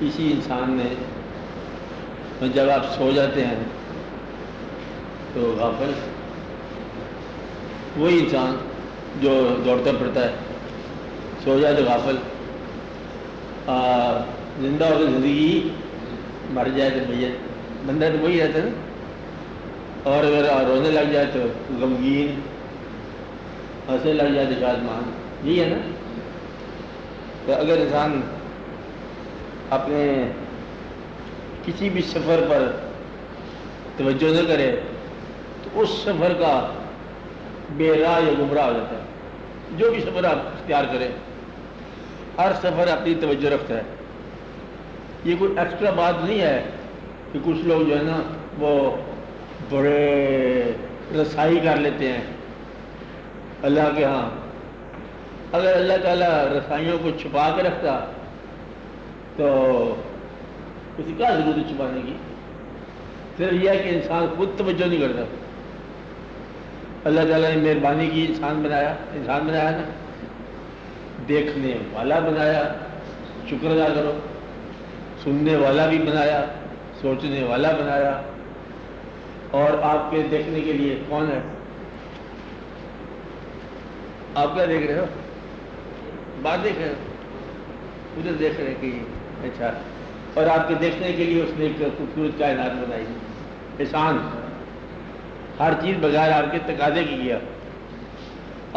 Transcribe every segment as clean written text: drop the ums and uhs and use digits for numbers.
اسی انسان نے جب آپ سو جاتے ہیں تو غافل وہی انسان جو دوڑتا پھرتا ہے، سو جائے تو غافل، زندہ ہو تو زندگی، مر جائے تو میت، بندہ تو وہی رہتا ہے نا۔ اور اگر رونے لگ جائے تو غمگین، ہنسنے لگ جائے تو شادمان، یہی ہے نا۔ تو اگر انسان اپنے کسی بھی سفر پر توجہ نہ کرے تو اس سفر کا بے راہ یا گمراہ ہو جاتا ہے۔ جو بھی سفر آپ اختیار کریں، ہر سفر اپنی توجہ رکھتا ہے۔ یہ کوئی ایکسٹرا بات نہیں ہے کہ کچھ لوگ جو ہے نا وہ بڑے رسائی کر لیتے ہیں اللہ کے ہاں۔ اگر اللہ تعالیٰ رسائیوں کو چھپا کے رکھتا تو کسی کا ضرورت ہے چھپانے کی؟ صرف یہ ہے کہ انسان خود توجہ نہیں کرتا۔ اللہ تعالیٰ نے مہربانی کی، انسان بنایا نا، دیکھنے والا بنایا، شکر ادا کرو، سننے والا بھی بنایا، سوچنے والا بنایا، اور آپ کے دیکھنے کے لیے کون ہے؟ آپ کیا دیکھ رہے ہو؟ بات دیکھ رہے ہو، ادھر دیکھ رہے کہ اچھا، اور آپ کے دیکھنے کے لیے اس نے ایک خوبصورت کائنات بنائی، احسان، ہر چیز بغیر آپ کے تقاضے کی کیا،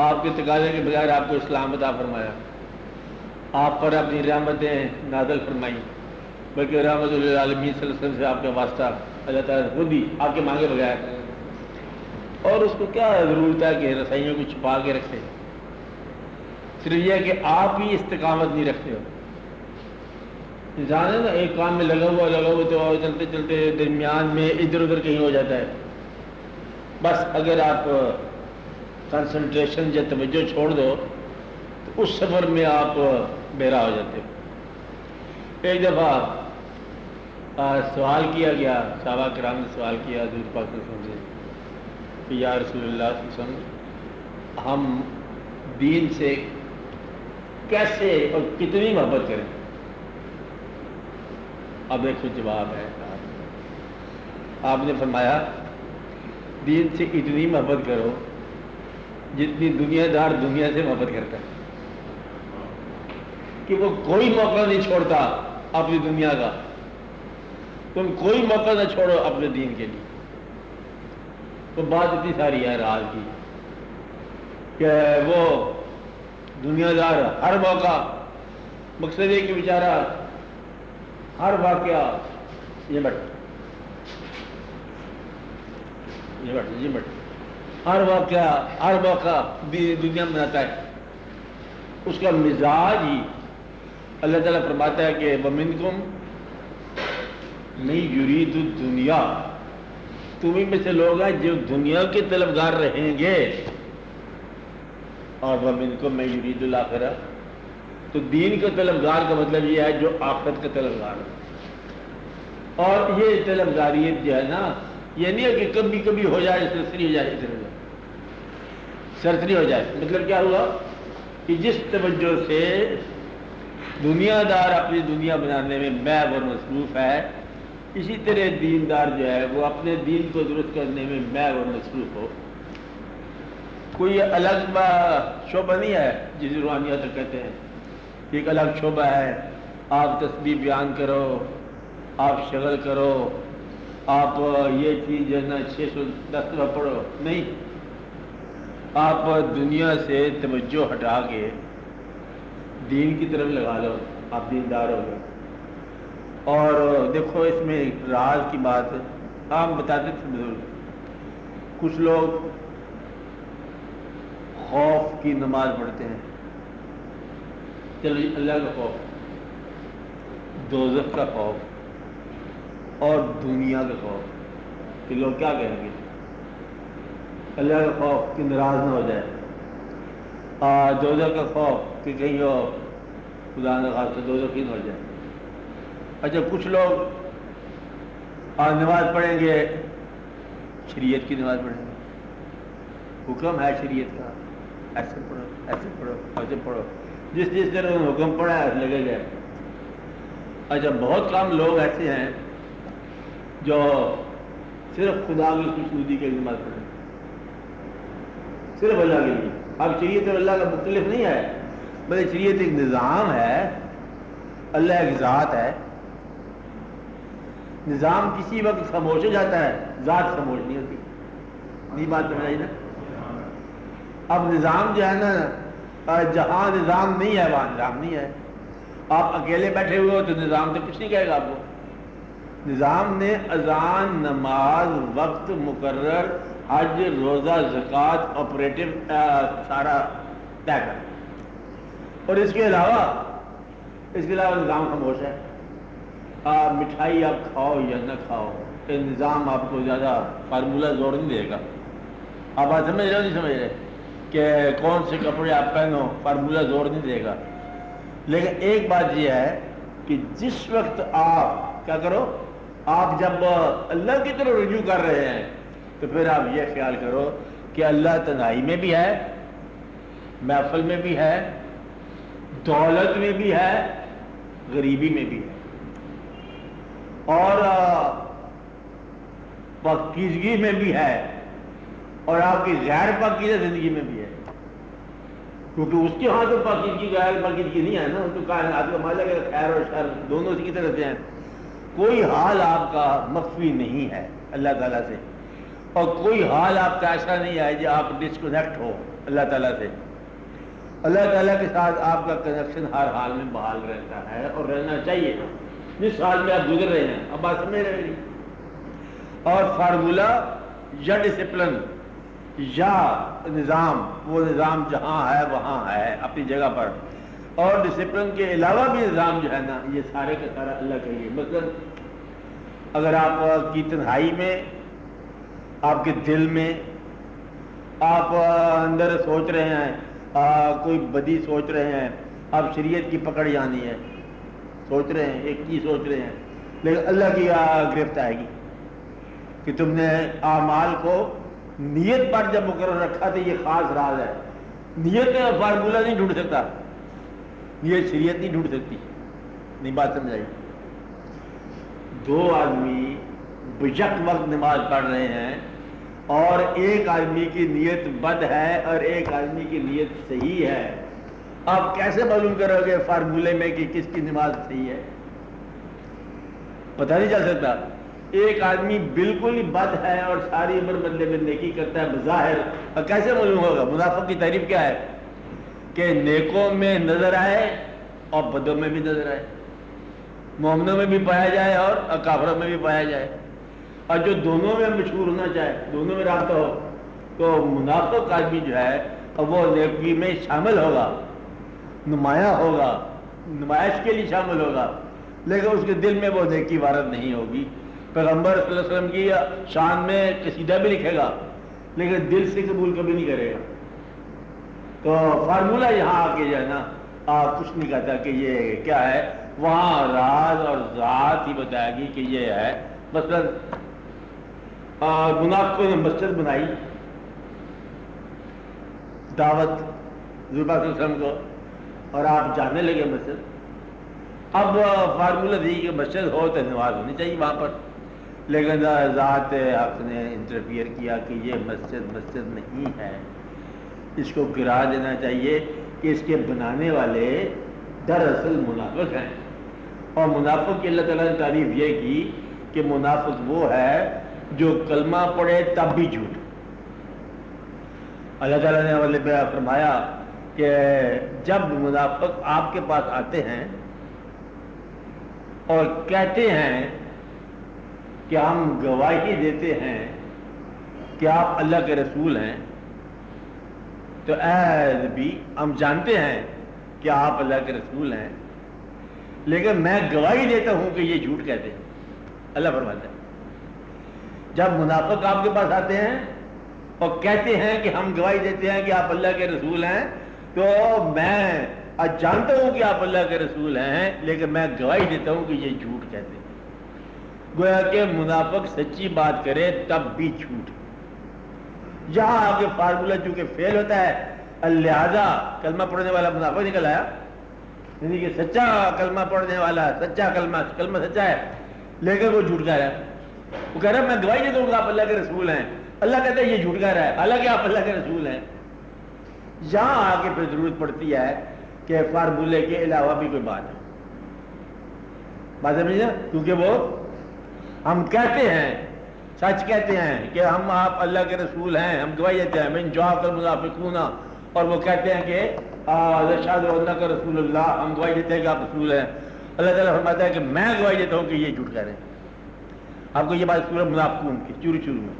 آپ کے تقاضے کے بغیر آپ کو اسلام عطا فرمایا، آپ پر اپنی رحمتیں نازل فرمائیں، بلکہ رحمت للعالمین صلی اللہ علیہ وسلم سے آپ کا واسطہ اللہ تعالیٰ خود ہی آپ کے مانگے بغیر۔ اور اس کو کیا ضرورت ہے کہ رسائیوں کو چھپا کے رکھے؟ صرف یہ ہے کہ آپ ہی استقامت نہیں رکھتے ہو۔ انسان ہے نا ایک کام میں لگا ہوا تو چلتے چلتے درمیان میں ادھر ادھر کہیں ہو جاتا ہے۔ بس اگر آپ کنسنٹریشن یا توجہ چھوڑ دو تو اس سفر میں آپ بہرا ہو جاتے ہو۔ ایک دفعہ سوال کیا گیا، صحابہ کرام نے سوال کیا حضور پاک صلی اللہ علیہ وسلم سے کہ یا رسول اللہ صلی اللہ علیہ وسلم، ہم دین سے کیسے اور کتنی محبت کریں؟ اب ایک جواب ہے، آپ نے فرمایا دین سے اتنی محبت کرو جتنی دنیا دار دنیا سے محبت کرتا ہے، کہ وہ کوئی موقع نہیں چھوڑتا اپنی دنیا کا، تم کوئی موقع نہ چھوڑو اپنے دین کے لیے۔ تو بات اتنی ساری ہے راز کی کہ وہ دنیا دار ہر موقع، مقصد ہے کہ بیچارہ ہر واقعہ ہر موقع دنیا مناتا ہے۔ اس کا مزاج ہی اللہ تعالیٰ فرماتا ہے کہ وَمِنْكُمْ مَن يُرِيدُ الدُّنْيَا، تمہیں میں سے لوگ ہیں جو دنیا کے طلبگار رہیں گے، اور وَمِنْكُمْ مَن يُرِيدُ الْآخِرَةَ، تو دین کے طلبگار کا مطلب یہ ہے جو آخرت کا طلبگار ہے۔ اور یہ طلبگاریت جو ہے نا، یہ نہیں ہے کہ کبھی کبھی ہو جائے سرسری ہو جائے، سرسری ہو جائے، مطلب کیا ہوا کہ جس توجہ سے دنیا دار اپنی دنیا بنانے میں محو اور مصروف ہے، اسی طرح دیندار جو ہے وہ اپنے دین کو درست کرنے میں محو اور مصروف ہو۔ کوئی الگ شعبہ نہیں ہے جسے روحانیت کہتے ہیں، ایک الگ شعبہ ہے، آپ تسبیح بیان کرو، آپ شغل کرو، آپ یہ چیز جو ہے نا 610 دفعہ پڑھو، نہیں، آپ دنیا سے توجہ ہٹا کے دین کی طرف لگا لو، آپ دیندار ہو گئے۔ اور دیکھو اس میں راز کی بات ہم بتاتے تھے بزرگ، کچھ لوگ خوف کی نماز پڑھتے ہیں، چلو جی اللہ کا خوف، دوزخ کا خوف اور دنیا کا خوف، کہ لوگ کیا کہیں گے، اللہ کا خوف کہ ناراض نہ ہو جائے، دوزخ کا خوف کہ کہیں ہو خدا نہ خاصہ دوزخی نہ ہو جائے۔ اچھا کچھ لوگ نماز پڑھیں گے، شریعت کی نماز پڑھیں گے، حکم ہے شریعت کا، ایسے پڑھو ایسے پڑھو ایسے پڑھو، جس طرح حکم پڑھا ہے لگے گئے۔ اچھا بہت کم لوگ ایسے ہیں جو صرف خدا کی خوشنودی کے لیے نماز پڑھیں، صرف اللہ کے لیے. اب شریعت اور اللہ کا مختلف نہیں ہے، بلکہ شریعت ایک نظام ہے، اللہ ایک ذات ہے. نظام کسی وقت خاموش ہو جاتا ہے، ذات خاموش نہیں ہوتی. یہ بات سمجھ نا. اب نظام جو ہے نا، جہاں نظام نہیں ہے وہاں نظام نہیں ہے. آپ اکیلے بیٹھے ہوئے ہو تو نظام تو کچھ نہیں کہے گا آپ کو. نظام نے اذان، نماز، وقت مقرر، حج، روزہ، زکوٰۃ، آپریٹو سارا طے کر. اور اس کے علاوہ نظام خاموش ہے. مٹھائی آپ کھاؤ یا نہ کھاؤ، یہ نظام آپ کو زیادہ فارمولہ زور نہیں دے گا. آپ بات سمجھ رہے ہو نہیں سمجھ رہے کہ کون سے کپڑے آپ پہنو، فارمولہ زور نہیں دے گا. لیکن ایک بات یہ ہے کہ جس وقت آپ کیا کرو، آپ جب اللہ کی طرف رجوع کر رہے ہیں تو پھر آپ یہ خیال کرو کہ اللہ تنہائی میں بھی ہے، محفل میں بھی ہے، دولت میں بھی ہے، غریبی میں بھی ہے، اور پاکیزگی میں بھی ہے، اور آپ کی غیر پاکیزہ زندگی میں بھی ہے. کیونکہ اس کے ہاں تو پاکیزگی غیر پاکیزگی نہیں ہے نا، تو کائنات کا مالک ہے، خیر اور شر دونوں اسی کی طرف سے ہیں. کوئی حال آپ کا مخفی نہیں ہے اللہ تعالیٰ سے، اور کوئی حال آپ کا ایسا نہیں ہے جو آپ ڈسکنیکٹ ہو اللہ تعالیٰ سے. اللہ تعالیٰ کے ساتھ آپ کا کنیکشن ہر حال میں بحال رہتا ہے اور رہنا چاہیے جس حال میں آپ گزر رہے ہیں. اب بات سمجھ رہے ہیں. اور فارمولہ یا ڈسپلن یا نظام، وہ نظام جہاں ہے وہاں ہے اپنی جگہ پر، اور ڈسپلن کے علاوہ بھی نظام جو ہے نا یہ سارے کا سارا اللہ کے لیے. مثلا اگر آپ کی تنہائی میں، آپ کے دل میں آپ اندر سوچ رہے ہیں، کوئی بدی سوچ رہے ہیں، آپ شریعت کی پکڑ جانی ہے، سوچ رہے ہیں ایک چیز سوچ رہے ہیں، لیکن اللہ کی گرفت آئے گی کہ تم نے اعمال کو نیت پر جب مقرر رکھا تو یہ خاص راز ہے. نیت کا فارمولہ نہیں ڈھونڈ سکتا، نیت شریعت نہیں ڈھونڈ سکتی. نہیں بات سمجھائی. دو آدمی بیک وقت نماز پڑھ رہے ہیں اور ایک آدمی کی نیت بد ہے اور ایک آدمی کی نیت صحیح ہے. آپ کیسے معلوم کرو گے فارمولے میں کہ کس کی نماز صحیح ہے؟ پتہ نہیں چل سکتا. ایک آدمی بالکل ہی بد ہے اور ساری عمر بدلے میں نیکی کرتا ہے بظاہر، اور کیسے معلوم ہوگا؟ منافق کی تعریف کیا ہے کہ نیکوں میں نظر آئے اور بدوں میں بھی نظر آئے، مومنوں میں بھی پایا جائے اور کافروں میں بھی پایا جائے، اور جو دونوں میں مشہور ہونا چاہے، دونوں میں رابطہ ہو. تو منافق آدمی جو ہے وہ نیکی میں شامل ہوگا، نمایاں ہوگا، نمائش کے لیے شامل ہوگا، لیکن اس کے دل میں وہ نیکی وارد نہیں ہوگی. پیغمبر صلی اللہ علیہ وسلم کی شان میں قصیدہ بھی لکھے گا لیکن دل سے قبول کبھی نہیں کرے گا. تو فارمولہ یہاں آ کے جو ہے نا کچھ نہیں کہتا کہ یہ کیا ہے، وہاں راز اور ذات ہی بتائے گی کہ یہ ہے. مثلا منافقوں نے مسجد بنائی، دعوت حضور پاک صلی اللہ علیہ وسلم کو، اور آپ جانے لگے مسجد. اب فارمولہ دی کہ مسجد ہو تو نماز ہونی چاہیے وہاں پر، لیکن ذات حق نے انٹرفیئر کیا کہ یہ مسجد نہیں ہے، اس کو گرا دینا چاہیے کہ اس کے بنانے والے دراصل منافق ہیں. اور منافق کی اللہ تعالیٰ نے تعریف یہ کی کہ منافق وہ ہے جو کلمہ پڑھے تب بھی جھوٹ. اللہ تعالیٰ نے فرمایا کہ جب منافق آپ کے پاس آتے ہیں اور کہتے ہیں کہ ہم گواہی دیتے ہیں کہ آپ اللہ کے رسول ہیں، تو اے نبی ہم جانتے ہیں کہ آپ اللہ کے رسول ہیں، لیکن میں گواہی دیتا ہوں کہ یہ جھوٹ کہتے ہیں. اللہ فرماتا ہے جب منافق آپ کے پاس آتے ہیں اور کہتے ہیں کہ ہم گواہی دیتے ہیں کہ آپ اللہ کے رسول ہیں، تو میں جانتا ہوں کہ آپ اللہ کے رسول ہیں لیکن میں گواہی دیتا ہوں کہ یہ جھوٹ کہتے ہیں. گویا کہ منافق سچی بات کرے تب بھی جھوٹ. یہاں آگے فارمولہ چونکہ فیل ہوتا ہے، لہذا کلمہ پڑھنے والا منافق نکل آیا یعنی کہ سچا کلمہ پڑھنے والا، سچا کلمہ سچا ہے لیکن وہ جھوٹ کہہ رہا ہے. وہ کہہ رہا ہے میں گواہی دوں گا آپ اللہ کے رسول ہیں. اللہ کہتا ہے یہ جھوٹ کہہ رہا ہے حالانکہ آپ اللہ کے رسول ہیں. یہاں آگے پھر ضرورت پڑتی ہے کہ فارمولے کے علاوہ بھی کوئی بات ہے. بات سمجھے؟ کیونکہ وہ ہم کہتے ہیں، سچ کہتے ہیں کہ ہم آپ اللہ کے رسول ہیں، ہم گواہی دیتے ہیں من جاء المنافقون، اور وہ کہتے ہیں کہ اشہد انک رسول اللہ، ہم گواہی دیتے ہیں کہ آپ رسول ہیں. اللہ تعالیٰ فرماتا ہے کہ میں گواہی دیتا ہوں کہ یہ جھوٹ کہہ رہے ہیں. آپ کو یہ بات سورہ منافقون کی شروع میں.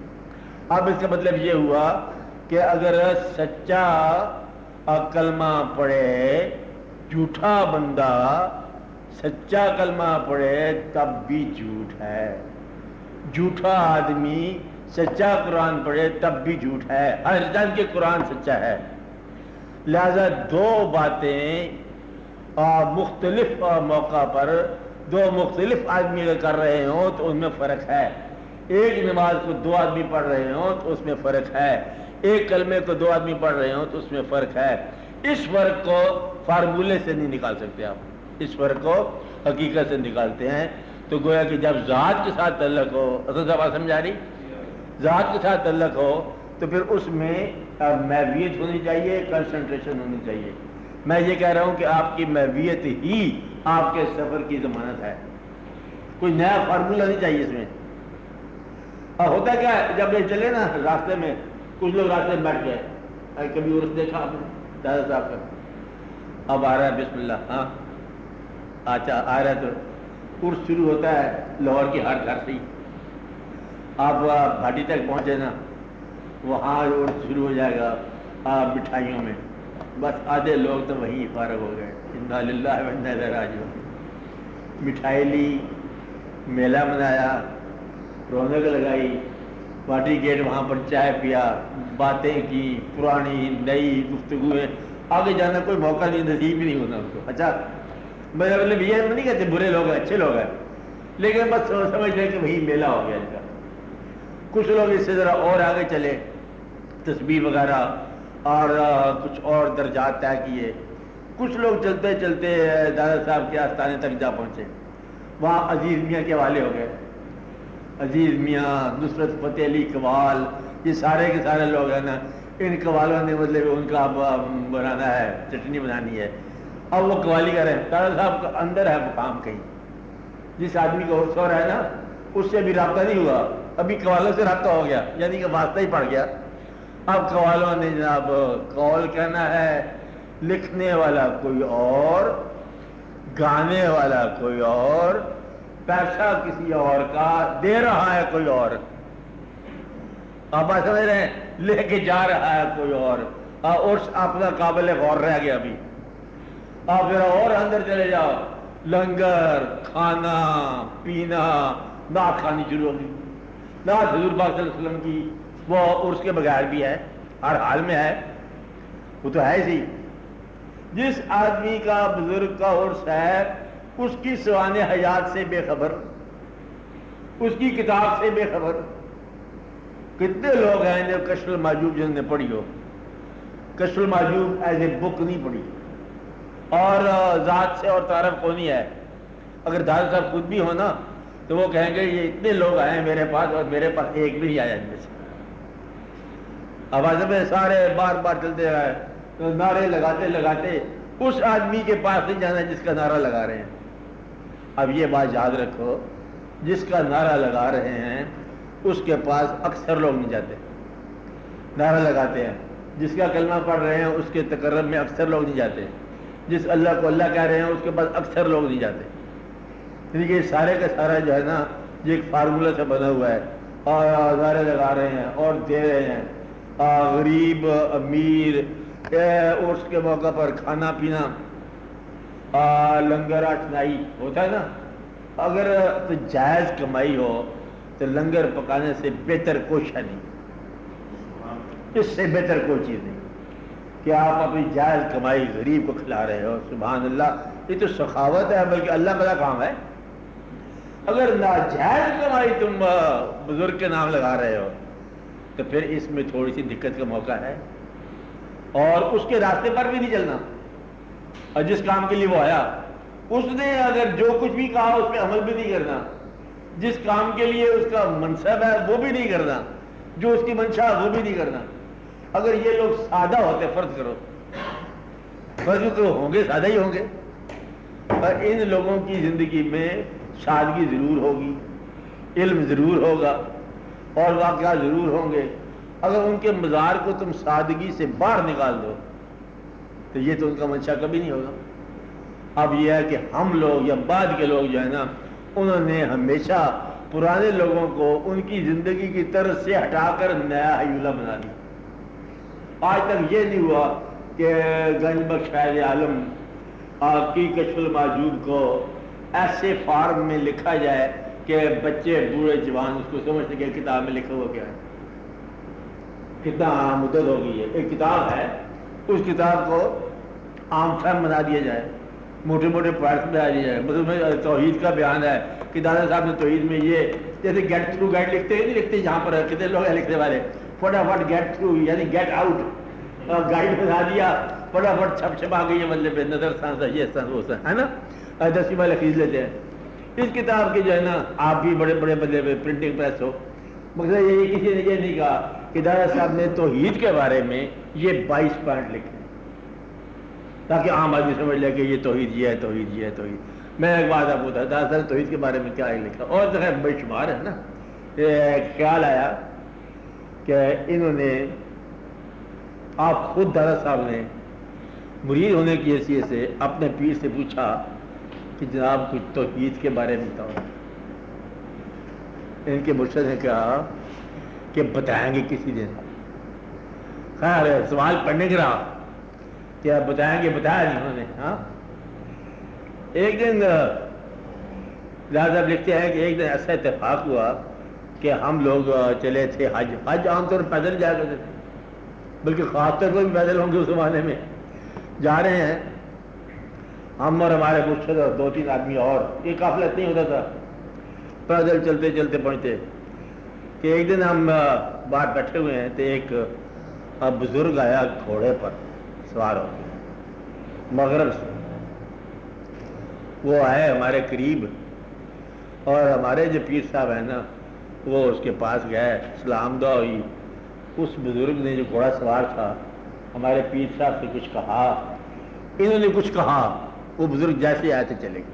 اب اس کا مطلب یہ ہوا کہ اگر سچا کلمہ پڑھے جھوٹا بندہ سچا کلمہ پڑھے تب بھی جھوٹ ہے، جھوٹا آدمی سچا قرآن پڑھے تب بھی جھوٹ ہے. ہر انسان کے قرآن سچا ہے. لہذا دو باتیں مختلف موقع پر دو مختلف آدمی اگر کر رہے ہوں تو ان میں فرق ہے. ایک نماز کو دو آدمی پڑھ رہے ہوں تو اس میں فرق ہے، ایک کلمے کو دو آدمی پڑھ رہے ہوں تو اس میں فرق ہے. اس فرق کو فارمولے سے نہیں نکال سکتے آپ، اس فرق کو حقیقت سے نکالتے ہیں. تو گویا کہ جب ذات کے ساتھ تعلق ہو، اصل بات سمجھا رہی، ذات کے ساتھ تعلق ہو تو پھر اس میں محویت ہونی چاہیے، کنسنٹریشن ہونی چاہیے. میں یہ کہہ رہا ہوں کہ آپ کی محویت ہی آپ کے سفر کی ضمانت ہے. کوئی نیا فارمولہ نہیں چاہیے اس میں. ہوتا کیا ہے جب یہ چلے نا راستے میں، کچھ لوگ راستے میں بیٹھ گئے، کبھی عرس دیکھا آپ نے دادا صاحب کا، اب آ رہا ہے بسم اللہ، ہاں اچھا آ رہا ہے تو عرس شروع ہوتا ہے لاہور کی ہر گھر سے ہی. آپ بھاٹی تک پہنچے نا وہاں عرس شروع ہو جائے گا مٹھائیوں میں. بس آدھے لوگ تو وہیں فارغ ہو گئے، انا للہ و انا الیہ راجعون. مٹھائی لی، میلہ منایا، رونق لگائی، پارٹی گیٹ وہاں پر چائے پیا، باتیں کی، پرانی نئی گفتگویں. آگے جانا کوئی موقع نہیں، نصیب ہی نہیں ہوتا ان کو. اچھا میرا مطلب یہ نہیں کہتے برے لوگ ہیں، اچھے لوگ ہیں، لیکن بس سمجھتے ہیں کہ وہی میلہ ہو گیا ان کا. کچھ لوگ اس سے ذرا اور آگے چلے، تسبیح وغیرہ اور کچھ اور درجات طے کیے. کچھ لوگ چلتے چلتے دادا صاحب کے آستانے تک جا پہنچے، وہاں عزیز میاں کے حوالے ہو گئے. عزیز میاں، نصرت فتح علی قوال، یہ سارے کے سارے لوگ ہیں نا، ان قوالوں نے مطلب ان کا بنانا ہے، چٹنی بنانی ہے. اب وہ قوالی کر رہے ہیں، دادا صاحب کا اندر ہے مقام کہیں، جس آدمی کا عرس ہو رہا ہے نا اس سے ابھی رابطہ نہیں ہوا، ابھی قوالوں سے رابطہ ہو گیا، یعنی کہ واسطہ ہی پڑ گیا. اب قوالوں نے جناب قول کہنا ہے، لکھنے والا کوئی اور، گانے والا کوئی اور، پیسہ کسی اور کا، دے رہا ہے کوئی اور. آپ بات سمجھ رہے ہیں؟ لے کے جا رہا ہے کوئی اور اپنا قابل غور رہ گیا. ابھی آپ ذرا اور اندر چلے جاؤ، لنگر، کھانا پینا، نعت کھانی شروع ہوگی. نعت حضور پاک صلی اللہ علیہ وسلم کی وہ عرس کے بغیر بھی ہے، ہر حال میں ہے، وہ تو ہے ہی. جس آدمی کا بزرگ کا عرس ہے اس کی سوانح حیات سے بے خبر، اس کی کتاب سے بے خبر. کتنے لوگ ہیں جو کشف المحجوب جنہوں نے پڑھی ہو، کشف المحجوب ایز اے بک نہیں پڑھی، اور ذات سے اور تعارف کو نہیں ہے. اگر دادا صاحب خود بھی ہو نا تو وہ کہیں گے یہ اتنے لوگ آئے میرے پاس اور میرے پاس ایک بھی نہیں آیا ان میں سے. آواز میں سارے بار بار چلتے رہے، تو نعرے لگاتے لگاتے اس آدمی کے پاس نہیں جانا جس کا نعرہ لگا رہے ہیں. اب یہ بات یاد رکھو، جس کا نعرہ لگا رہے ہیں اس کے پاس اکثر لوگ نہیں جاتے. نعرہ لگاتے ہیں، جس کا کلمہ پڑھ رہے ہیں اس کے تقرب میں اکثر لوگ نہیں جاتے. جس اللہ کو اللہ کہہ رہے ہیں اس کے پاس اکثر لوگ نہیں جاتے. یہ سارے کا سارا جو ہے نا یہ ایک فارمولہ سے بنا ہوا ہے، اور نعرے لگا رہے ہیں اور دے رہے ہیں. غریب امیر، عرس کے موقع پر کھانا پینا، لنگر اٹھنائی ہوتا ہے نا. اگر تو جائز کمائی ہو تو لنگر پکانے سے بہتر کوئی شے نہیں، اس سے بہتر کوئی چیز نہیں کہ آپ اپنی جائز کمائی غریب کو کھلا رہے ہو. سبحان اللہ، یہ تو سخاوت ہے، بلکہ اللہ کا کام ہے. اگر ناجائز کمائی تم بزرگ کے نام لگا رہے ہو تو پھر اس میں تھوڑی سی دقت کا موقع ہے، اور اس کے راستے پر بھی نہیں چلنا. اور جس کام کے لیے وہ آیا اس نے اگر جو کچھ بھی کہا اس پہ عمل بھی نہیں کرنا، جس کام کے لیے اس کا منصب ہے وہ بھی نہیں کرنا، جو اس کی منشا ہے وہ بھی نہیں کرنا. اگر یہ لوگ سادہ ہوتے، فرض کرو تو ہوں گے، سادہ ہی ہوں گے، پر ان لوگوں کی زندگی میں سادگی ضرور ہوگی، علم ضرور ہوگا اور واقعات ضرور ہوں گے. اگر ان کے مزار کو تم سادگی سے باہر نکال دو تو یہ تو ان کا منشا کبھی نہیں ہوگا. اب یہ ہے کہ ہم لوگ یا بعد کے لوگ جو ہے نا، انہوں نے ہمیشہ پرانے لوگوں کو ان کی زندگی کی طرز سے ہٹا کر نیا حیولہ بنا دیا. آج تک یہ نہیں ہوا کہ گنج بخش فیض عالم کی کشف المحجوب کو ایسے فارم میں لکھا جائے کہ بچے بوڑھے جوان اس کو سمجھ سکے کتاب میں لکھا ہوا کیا ہے. کتنا مدت ہو گئی ہے، ایک کتاب ہے، اس کتاب کو عام فہم بنا دیا جائے، موٹے موٹے پوائنٹس بنا دیا جائے. مطلب توحید کا بیان ہے کہ دادا صاحب نے توحید میں یہ جیسے گیٹ تھرو گائیڈ لکھتے ہیں، نہیں لکھتے جہاں پر کتنے لوگ ہیں لکھنے والے، فٹافٹ گیٹ تھرو یعنی گیٹ آؤٹ گائیڈ بنا دیا، فٹافٹ چھپ چھپا گئی ہے، مطلب نظر سانس یہ سانس وہ سانس ہے نا، 10 والے خرید لیتے ہیں. اس کتاب کے جو ہے نا آپ بھی بڑے بڑے بدلے میں پرنٹنگ پریس ہو، مگر یہ کسی نے یہ نہیں کہا کہ دادا صاحب نے توحید کے بارے میں یہ 22 پوائنٹ لکھے تاکہ عام آدمی سمجھ لے کہ یہ توحید یہ ہے، توحید یہ ہے، توحید. میں ایک بات آپ کو بتا، دادا صاحب توحید کے بارے میں کیا لکھا، اور جو ہے بے شمار ہے نا. خیال آیا کہ انہوں نے، آپ خود دادا صاحب نے مرید ہونے کی حیثیت سے اپنے پیر سے پوچھا کہ جناب کچھ توحید کے بارے میں بتاؤ. ان کے مرشد نے کہا کہ بتائیں گے کسی دن. خیر سوال پڑھنے کے رہا کیا بتائیں گے، بتایا نہیں انہوں نے. ہاں ایک دن صاحب لکھتے ہیں کہ ایک دن ایسا اتفاق ہوا کہ ہم لوگ چلے تھے حج عام طور پر پیدل جایا کرتے تھے، بلکہ خاص طور پر بھی پیدل ہوں گے اس زمانے میں. جا رہے ہیں ہم اور ہمارے مرشد اور 2-3 آدمی اور، یہ قافلہ نہیں ہوتا تھا، پیدل چلتے چلتے پہنچتے کہ ایک دن ہم باہر بیٹھے ہوئے ہیں تو ایک بزرگ آیا گھوڑے پر سوار ہو کے مغرب سے. وہ آئے ہمارے قریب اور ہمارے جو پیر صاحب ہیں نا وہ اس کے پاس گئے، سلام دعا ہوئی. اس بزرگ نے جو گھوڑا سوار تھا ہمارے پیر صاحب سے کچھ کہا، انہوں نے کچھ کہا، وہ بزرگ جیسے آئے تھے چلے گئے.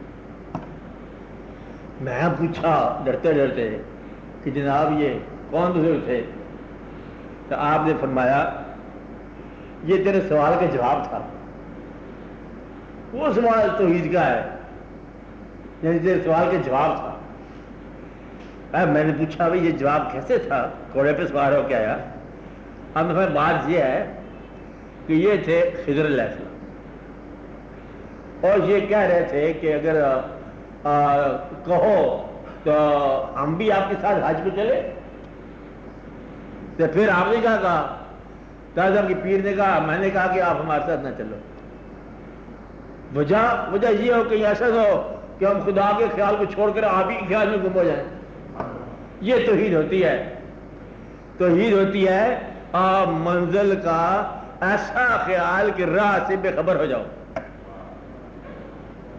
میں پوچھا ڈرتے ڈرتے کہ جناب یہ کون بزرگ تھے؟ تو آپ نے فرمایا یہ تیرے سوال کا جواب تھا. وہ سوال توحید کا ہے، یعنی تیرے سوال کا جواب تھا. میں نے پوچھا بھائی یہ جواب کیسے تھا، گھوڑے پہ سوار ہو کے آیا؟ اب میں بات یہ ہے کہ یہ تھے خضر علیہ السلام، اور یہ کہہ رہے تھے کہ اگر کہو تو ہم بھی آپ کے ساتھ حج پہ چلے. تو پھر آپ نے کیا کہا؟ دادا کی پیر نے کہا، میں نے کہا کہ آپ ہمارے ساتھ نہ چلو. وجہ یہ ہو کہ ایسا نہ ہو کہ ہم خدا کے خیال کو چھوڑ کر آپ ہی کے خیال میں گم ہو جائیں. یہ توحید ہوتی ہے. توحید ہوتی ہے منزل کا ایسا خیال کہ راہ سے بے خبر ہو جاؤ،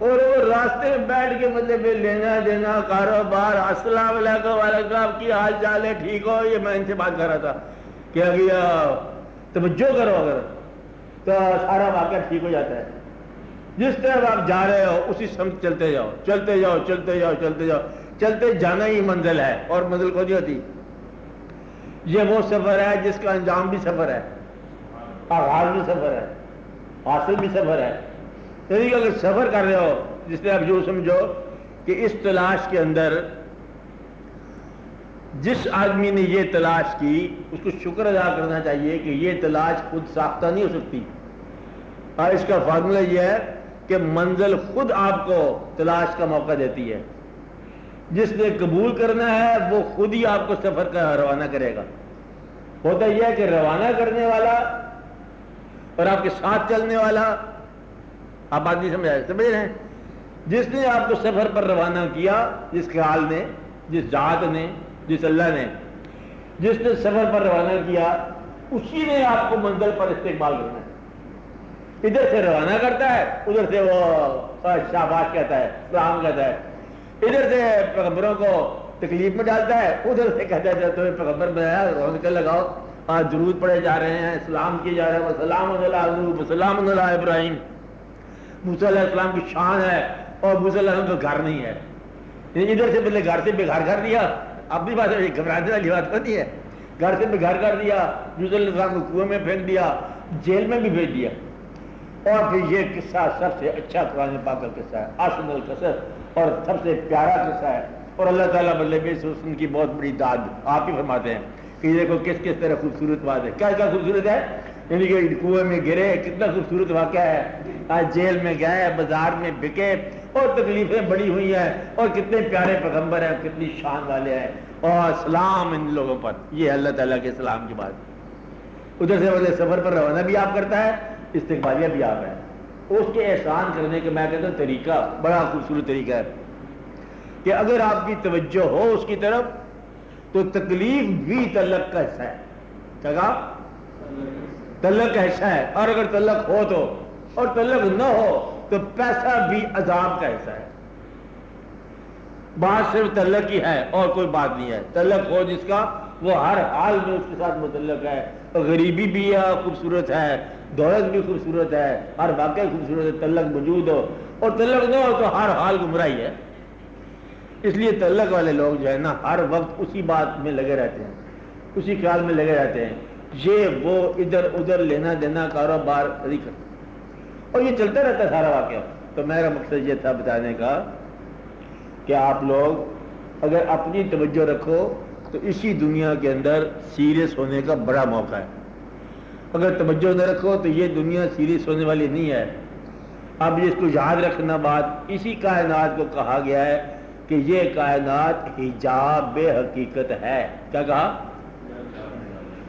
اور وہ راستے میں بیٹھ کے مطلب لینا دینا، کاروبار، السلام علیکم وعلیکم آپ کی حال چال ہے، ٹھیک ہو؟ یہ میں ان سے بات کر رہا تھا کہ ابھی توجہ کرو اگر تو سارا واقعہ ٹھیک ہو جاتا ہے. جس طرح آپ جا رہے ہو اسی سمت چلتے جاؤ، چلتے جاؤ، چلتے جاؤ، چلتے جاؤ. چلتے جانا ہی منزل ہے، اور منزل کون سی ہوتی؟ یہ وہ سفر ہے جس کا انجام بھی سفر ہے، آغاز بھی سفر ہے، حاصل بھی سفر ہے. یعنی اگر سفر کر رہے ہو، جس نے آپ جو سمجھو کہ اس تلاش کے اندر جس آدمی نے یہ تلاش کی اس کو شکر ادا کرنا چاہیے کہ یہ تلاش خود ساختہ نہیں ہو سکتی. اور اس کا فارمولہ یہ ہے کہ منزل خود آپ کو تلاش کا موقع دیتی ہے. جس نے قبول کرنا ہے وہ خود ہی آپ کو سفر کا روانہ کرے گا. ہوتا یہ ہے کہ روانہ کرنے والا اور آپ کے ساتھ چلنے والا، آپ بات نہیں سمجھ رہے ہیں؟ جس نے آپ کو سفر پر روانہ کیا، جس خیال نے، جس ذات نے، جس اللہ نے جس نے سفر پر روانہ کیا، اسی نے آپ کو منزل پر استقبال کرنا ہے. ادھر سے روانہ کرتا ہے، ادھر سے وہ شاباش کہتا ہے، سلام کہتا ہے، ادھر سے پیغمبروں کو تکلیف میں ڈالتا ہے، ادھر سے کہتا ہے تمہیں پیغمبر بنایا، رونقیں لگاؤ، درود پڑھے جا رہے ہیں، سلام کیے جا رہے ہیں، وسلام علی وسلام علی ابراہیم۔ موسیٰ علیہ السلام کی شان ہے اور موسیٰ علیہ السلام کا گھر نہیں ہے، ادھر سے پہلے گھر سے بے گھر کر دیا، اپنی بات گھبرانے والی بات ہوتی ہے، گھر سے بے گھر کر دیا، موسیٰ علیہ السلام کو کنویں میں پھینک دیا، جیل میں بھی بھیج دیا۔ اور پھر یہ قصہ سب سے اچھا قرآن پاک کا قصہ ہے، احسن القصص، اور سب سے پیارا قصہ ہے، اور اللہ تعالیٰ بدلے میں حسن کی بہت بڑی داد آپ ہی فرماتے ہیں کہ دیکھو کس طرح خوبصورت بات ہے، کیا خوبصورت ہے، یعنی کہ کنویں میں گرے، کتنا خوبصورت واقعہ ہے، آج جیل میں گئے، بازار میں بکے، اور تکلیفیں بڑی ہوئی ہیں، اور کتنے پیارے پیغمبر ہیں، کتنی شان والے ہیں، اور سلام ان لوگوں پر، یہ اللہ تعالیٰ کے سلام کی بات۔ ادھر سے والے سفر پر روانہ بھی آپ کرتا ہے، استقبالیہ بھی آپ ہے، اس کے احسان کرنے کا میں کہتا ہوں طریقہ بڑا خوبصورت طریقہ ہے کہ اگر آپ کی توجہ ہو اس کی طرف تو تکلیف بھی تعلق کا حصہ ہے، کیا کہا؟ تعلق کا حصہ ہے، اور اگر تعلق ہو تو، اور تعلق نہ ہو تو پیسہ بھی عذاب کا حصہ ہے۔ بات صرف تعلق کی ہے اور کوئی بات نہیں ہے، تعلق ہو جس کا وہ ہر حال میں اس کے ساتھ متعلق ہے، غریبی بھی خوبصورت ہے، دولت بھی خوبصورت ہے، ہر واقعہ خوبصورت ہے، تعلق موجود ہو، اور تعلق نہ ہو تو ہر حال گمراہی ہے۔ اس لیے تعلق والے لوگ جو ہے نا ہر وقت اسی بات میں لگے رہتے ہیں، اسی خیال میں لگے رہتے ہیں، یہ وہ ادھر ادھر لینا دینا کاروبار نہیں کرتے، اور یہ چلتا رہتا ہے سارا واقعہ۔ تو میرا مقصد یہ تھا بتانے کا کہ آپ لوگ اگر اپنی توجہ رکھو تو اسی دنیا کے اندر سیریس ہونے کا بڑا موقع ہے، اگر توجہ نہ رکھو تو یہ دنیا سیریس ہونے والی نہیں ہے۔ اب اس کو یاد رکھنا بات، اسی کائنات کو کہا گیا ہے کہ یہ کائنات حجاب حقیقت ہے، کیا کہا؟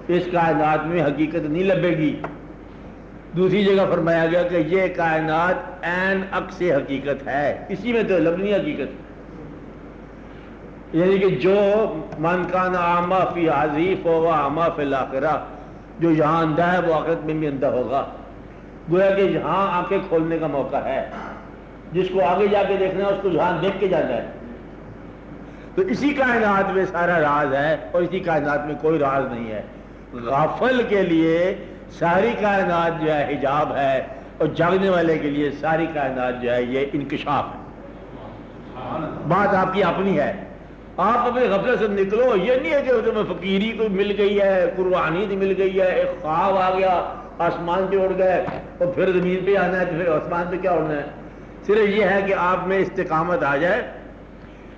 اس کائنات میں حقیقت نہیں لبے گی۔ دوسری جگہ فرمایا گیا کہ یہ کائنات عین عکس حقیقت ہے، اسی میں تو لبنی حقیقت، یعنی کہ جو من کان اعمی فی ہذہ فہو اعمی فی الاخرہ، جو یہاں اندھا ہے وہ آخرت میں بھی اندھا ہوگا۔ گویا کہ یہاں آنکھیں کھولنے کا موقع ہے، جس کو آگے جا کے دیکھنا ہے اس کو یہاں دیکھ کے جانا ہے۔ تو اسی کائنات میں سارا راز ہے، اور اسی کائنات میں کوئی راز نہیں ہے۔ غافل کے لیے ساری کائنات جو ہے حجاب ہے، اور جاگنے والے کے لیے ساری کائنات جو ہے یہ انکشاف ہے۔ بات آپ کی اپنی ہے، آپ اپنے غفلت سے نکلو، یہ نہیں ہے کہ تمہیں فقیری کوئی مل گئی ہے، قربانیت مل گئی ہے، ایک خواب آ گیا آسمان پہ اڑ گئے اور پھر زمین پہ آنا ہے تو پھر آسمان پہ کیا اڑنا ہے۔ صرف یہ ہے کہ آپ میں استقامت آ جائے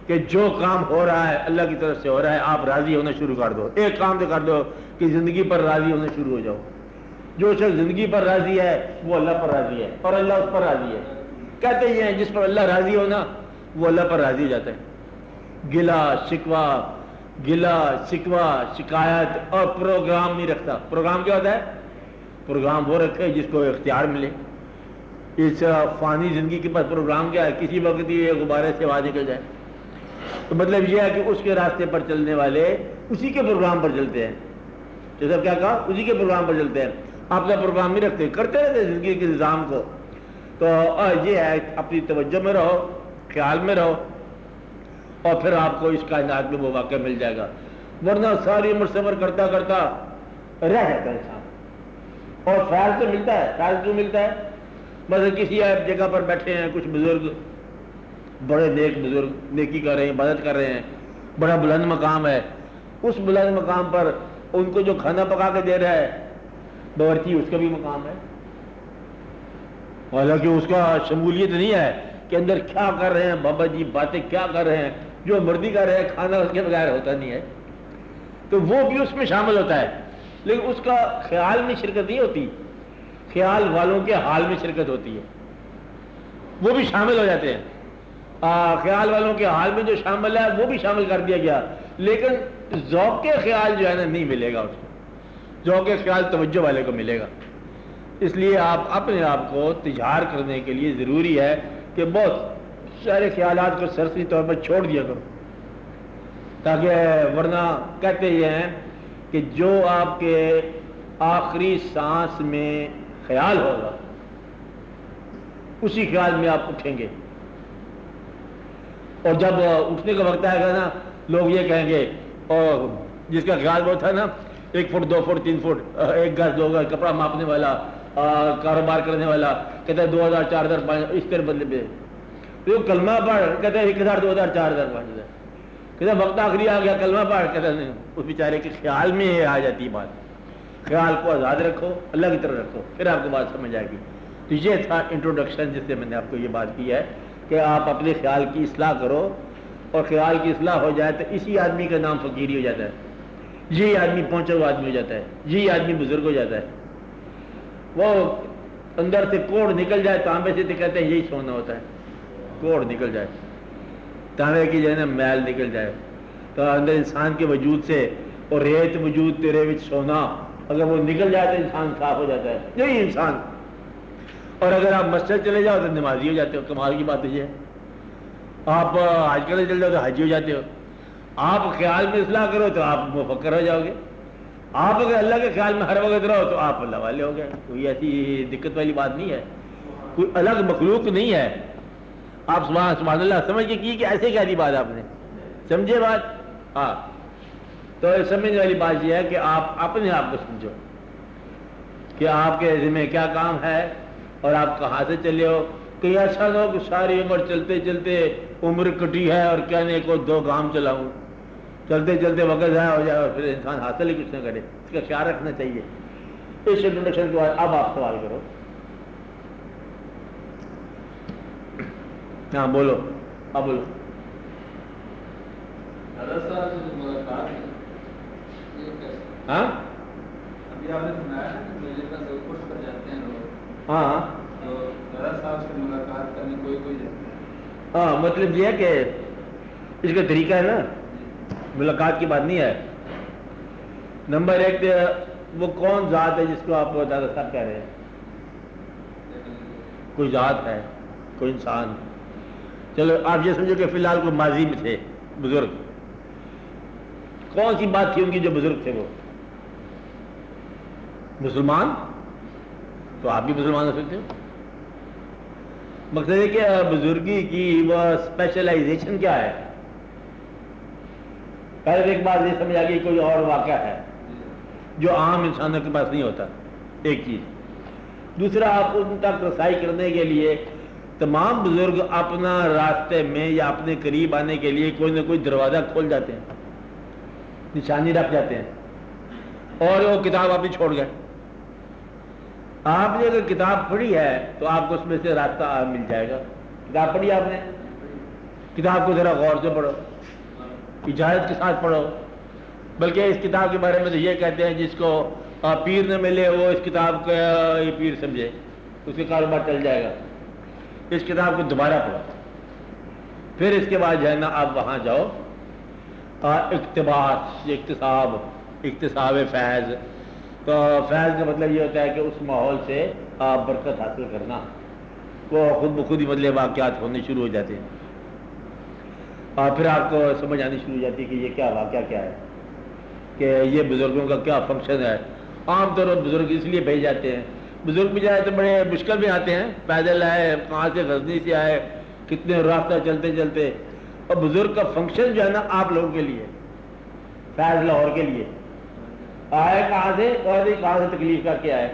کہ جو کام ہو رہا ہے اللہ کی طرف سے ہو رہا ہے، آپ راضی ہونا شروع کر دو، ایک کام تو کر دو کہ زندگی پر راضی ہونا شروع ہو جاؤ۔ جو شخص زندگی پر راضی ہے وہ اللہ پر راضی ہے، اور اللہ اس پر راضی ہے۔ کہتے ہیں جس پر اللہ راضی ہونا وہ اللہ پر راضی ہو جاتا ہے۔ گلا شکوہ شکایت اور پروگرام نہیں رکھتا۔ پروگرام کیا ہوتا ہے؟ پروگرام وہ رکھے جس کو اختیار ملے۔ اس فانی زندگی کے پاس پروگرام کیا ہے؟ کسی وقت یہ غبارے سے آواز نکل جائے، تو مطلب یہ ہے کہ اس کے راستے پر چلنے والے اسی کے پروگرام پر چلتے ہیں۔ جیسا کیا کہا؟ اسی کے پروگرام پر چلتے ہیں، آپ کا پروگرام نہیں رکھتے، کرتے رہتے زندگی کے نظام کو۔ تو یہ ہے اپنی توجہ میں رہو، خیال میں رہو، اور پھر آپ کو اس کائنات میں وہ واقعہ مل جائے گا۔ ورنہ ساری عمر صبر کرتا کرتا رہ جاتا ہے انسان، اور خیال سے ملتا ہے، خیال کیوں ملتا ہے؟ مثلا کسی جگہ پر بیٹھے ہیں کچھ بزرگ، بڑے نیک بزرگ، نیکی کر رہے ہیں، عبادت کر رہے ہیں، بڑا بلند مقام ہے، اس بلند مقام پر ان کو جو کھانا پکا کے دے رہا ہے باورچی، اس کا بھی مقام ہے، حالانکہ اس کا شمولیت نہیں ہے کہ اندر کیا کر رہے ہیں بابا جی، باتیں کیا کر رہے ہیں، جو مرضی کر رہے ہیں، کھانا اس کے بغیر ہوتا نہیں ہے، تو وہ بھی اس میں شامل ہوتا ہے، لیکن اس کا خیال میں شرکت نہیں ہوتی، خیال والوں کے حال میں شرکت ہوتی ہے، وہ بھی شامل ہو جاتے ہیں۔ خیال والوں کے حال میں جو شامل ہے وہ بھی شامل کر دیا گیا، لیکن ذوق خیال جو ہے نا نہیں ملے گا اس کو، ذوق خیال توجہ والے کو ملے گا۔ اس لیے آپ اپنے آپ کو تجھار کرنے کے لیے ضروری ہے کہ بہت سارے خیالات کو سرسری طور پر چھوڑ دیا کرو، تاکہ ورنہ کہتے یہ ہیں کہ جو آپ کے آخری سانس میں خیال ہوگا اسی خیال میں آپ اٹھیں گے. اور جب اٹھنے کا وقت آئے گا نا لوگ یہ کہیں گے، اور جس کا خیال وہ تھا نا 1 فٹ 2 فٹ 3 فٹ 1 گز 2 گز کپڑا ماپنے والا کاروبار کرنے والا کہتا ہے 2000 4000 5000 اس طرح بدلے پہ تو کلمہ پڑھ کہتا ہے 1000 2000 4000 5000 کہتا ہے وقت آخری آ گیا کلمہ پڑھ کہتا ہے نہیں. اس بیچارے کے خیال میں یہ آ جاتی بات. خیال کو آزاد رکھو، اللہ کی طرف رکھو، پھر آپ کو بات سمجھ آئے گی. تو یہ تھا انٹروڈکشن جس سے میں نے آپ کو یہ بات کی ہے کہ آپ اپنے خیال کی اصلاح کرو، اور خیال کی اصلاح ہو جائے تو اسی آدمی کا نام فقیری ہو جاتا ہے، یہی آدمی پہنچا ہوا آدمی ہو جاتا ہے، یہی آدمی بزرگ ہو جاتا ہے. وہ اندر سے کوڑ نکل جائے تانبے سے تو کہتے ہیں یہی سونا ہوتا ہے. کوڑ نکل جائے، تانبے کی جو ہے نا میل نکل جائے، تو اندر انسان کے وجود سے اور ریت وجود تیرے وچ سونا اگر وہ نکل جائے تو انسان صاف ہو جاتا ہے، یہی انسان. اور اگر آپ مسجد چلے جاؤ تو نمازی ہو جاتے ہو. کمال کی بات ہے. آپ حج کرنے چلے جاؤ تو حجی ہو جاتے ہو. آپ خیال میں اصلاح کرو تو آپ مفکر ہو جاؤ گے. آپ اگر اللہ کے خیال میں ہر وقت رہو تو آپ اللہ والے ہو گئے. کوئی ایسی دقت والی بات نہیں ہے، کوئی الگ مخلوق نہیں ہے. آپ سبحان اللہ سمجھ کے کی کہ ایسے کیا دی بات آپ نے سمجھے بات. ہاں تو سمجھنے والی بات یہ ہے کہ آپ اپنے آپ کو سمجھو کہ آپ کے ذمہ کیا کام ہے اور آپ کہاں سے چلے ہو. کہ ایسا نہ ہو کہ ساری عمر چلتے چلتے عمر کٹی ہے اور کہنے کو 2 گام چلاؤں، چلتے چلتے وقت ضائع ہو جائے اور پھر انسان حاصل ہی کچھ نہ کرے. اس کا خیال رکھنا چاہیے. اس انٹروڈکشن کے بعد اب آپ سوال کرو. ہاں بولو، اب بولو. ہاں ابھی آپ نے سنایا نا کہ میلے پر لوگ خوش کر جاتے ہیں لوگ، ہاں تو حضرت صاحب سے ملاقات کرنے کوئی جاتا ہے. ہاں مطلب یہ ہے کہ اس کا طریقہ ہے نا، ملاقات کی بات نہیں ہے. نمبر 1 وہ کون ذات ہے جس کو آپ دادا صاحب کہہ رہے ہیں؟ کوئی ذات ہے، کوئی انسان. چلو آپ یہ سمجھو کہ فی الحال کوئی ماضی میں تھے بزرگ. کون سی بات تھی ان کی جو بزرگ تھے؟ وہ مسلمان، تو آپ بھی مسلمان ہو سکتے ہو. مقصد ہے کہ بزرگی کی وہ اسپیشلائزیشن کیا ہے. پہلے ایک بات یہ سمجھ آ گئی کوئی اور واقعہ ہے جو عام انسانوں کے پاس نہیں ہوتا، ایک چیز. دوسرا آپ ان تک رسائی کرنے کے لیے تمام بزرگ اپنا راستے میں یا اپنے قریب آنے کے لیے کوئی نہ کوئی دروازہ کھول جاتے ہیں، نشانی رکھ جاتے ہیں. اور وہ کتاب آپ ہی چھوڑ گئے. آپ نے اگر کتاب پڑھی ہے تو آپ کو اس میں سے راستہ مل جائے گا. کتاب پڑھی آپ نے، کتاب کو ذرا غور سے پڑھو، اجازت کے ساتھ پڑھو. بلکہ اس کتاب کے بارے میں تو یہ کہتے ہیں جس کو پیر نہ ملے وہ اس کتاب کا یہ پیر سمجھے، اس کے کاروبار چل جائے گا. اس کتاب کو دوبارہ پڑھو، پھر اس کے بعد جو ہے نا آپ وہاں جاؤ. اقتباس، اکتساب فیض. تو فیض کا مطلب یہ ہوتا ہے کہ اس ماحول سے آپ برکت حاصل کرنا. وہ خود بخود ہی مطلب واقعات ہونے شروع ہو جاتے ہیں اور پھر آپ کو سمجھ آنی شروع ہو جاتی ہے کہ یہ کیا واقعہ کیا ہے، کہ یہ بزرگوں کا کیا فنکشن ہے. عام طور پر بزرگ اس لیے بھیج جاتے ہیں. بزرگ بھی جائے تو بڑے مشکل میں آتے ہیں، پیدل آئے، کہاں سے غزنی سے آئے، کتنے راستہ چلتے چلتے. اور بزرگ کا فنکشن جو ہے نا آپ لوگوں کے لیے، فیض لاہور کے لیے آئے کہاں سے اور کہاں سے تکلیف کر کے آئے.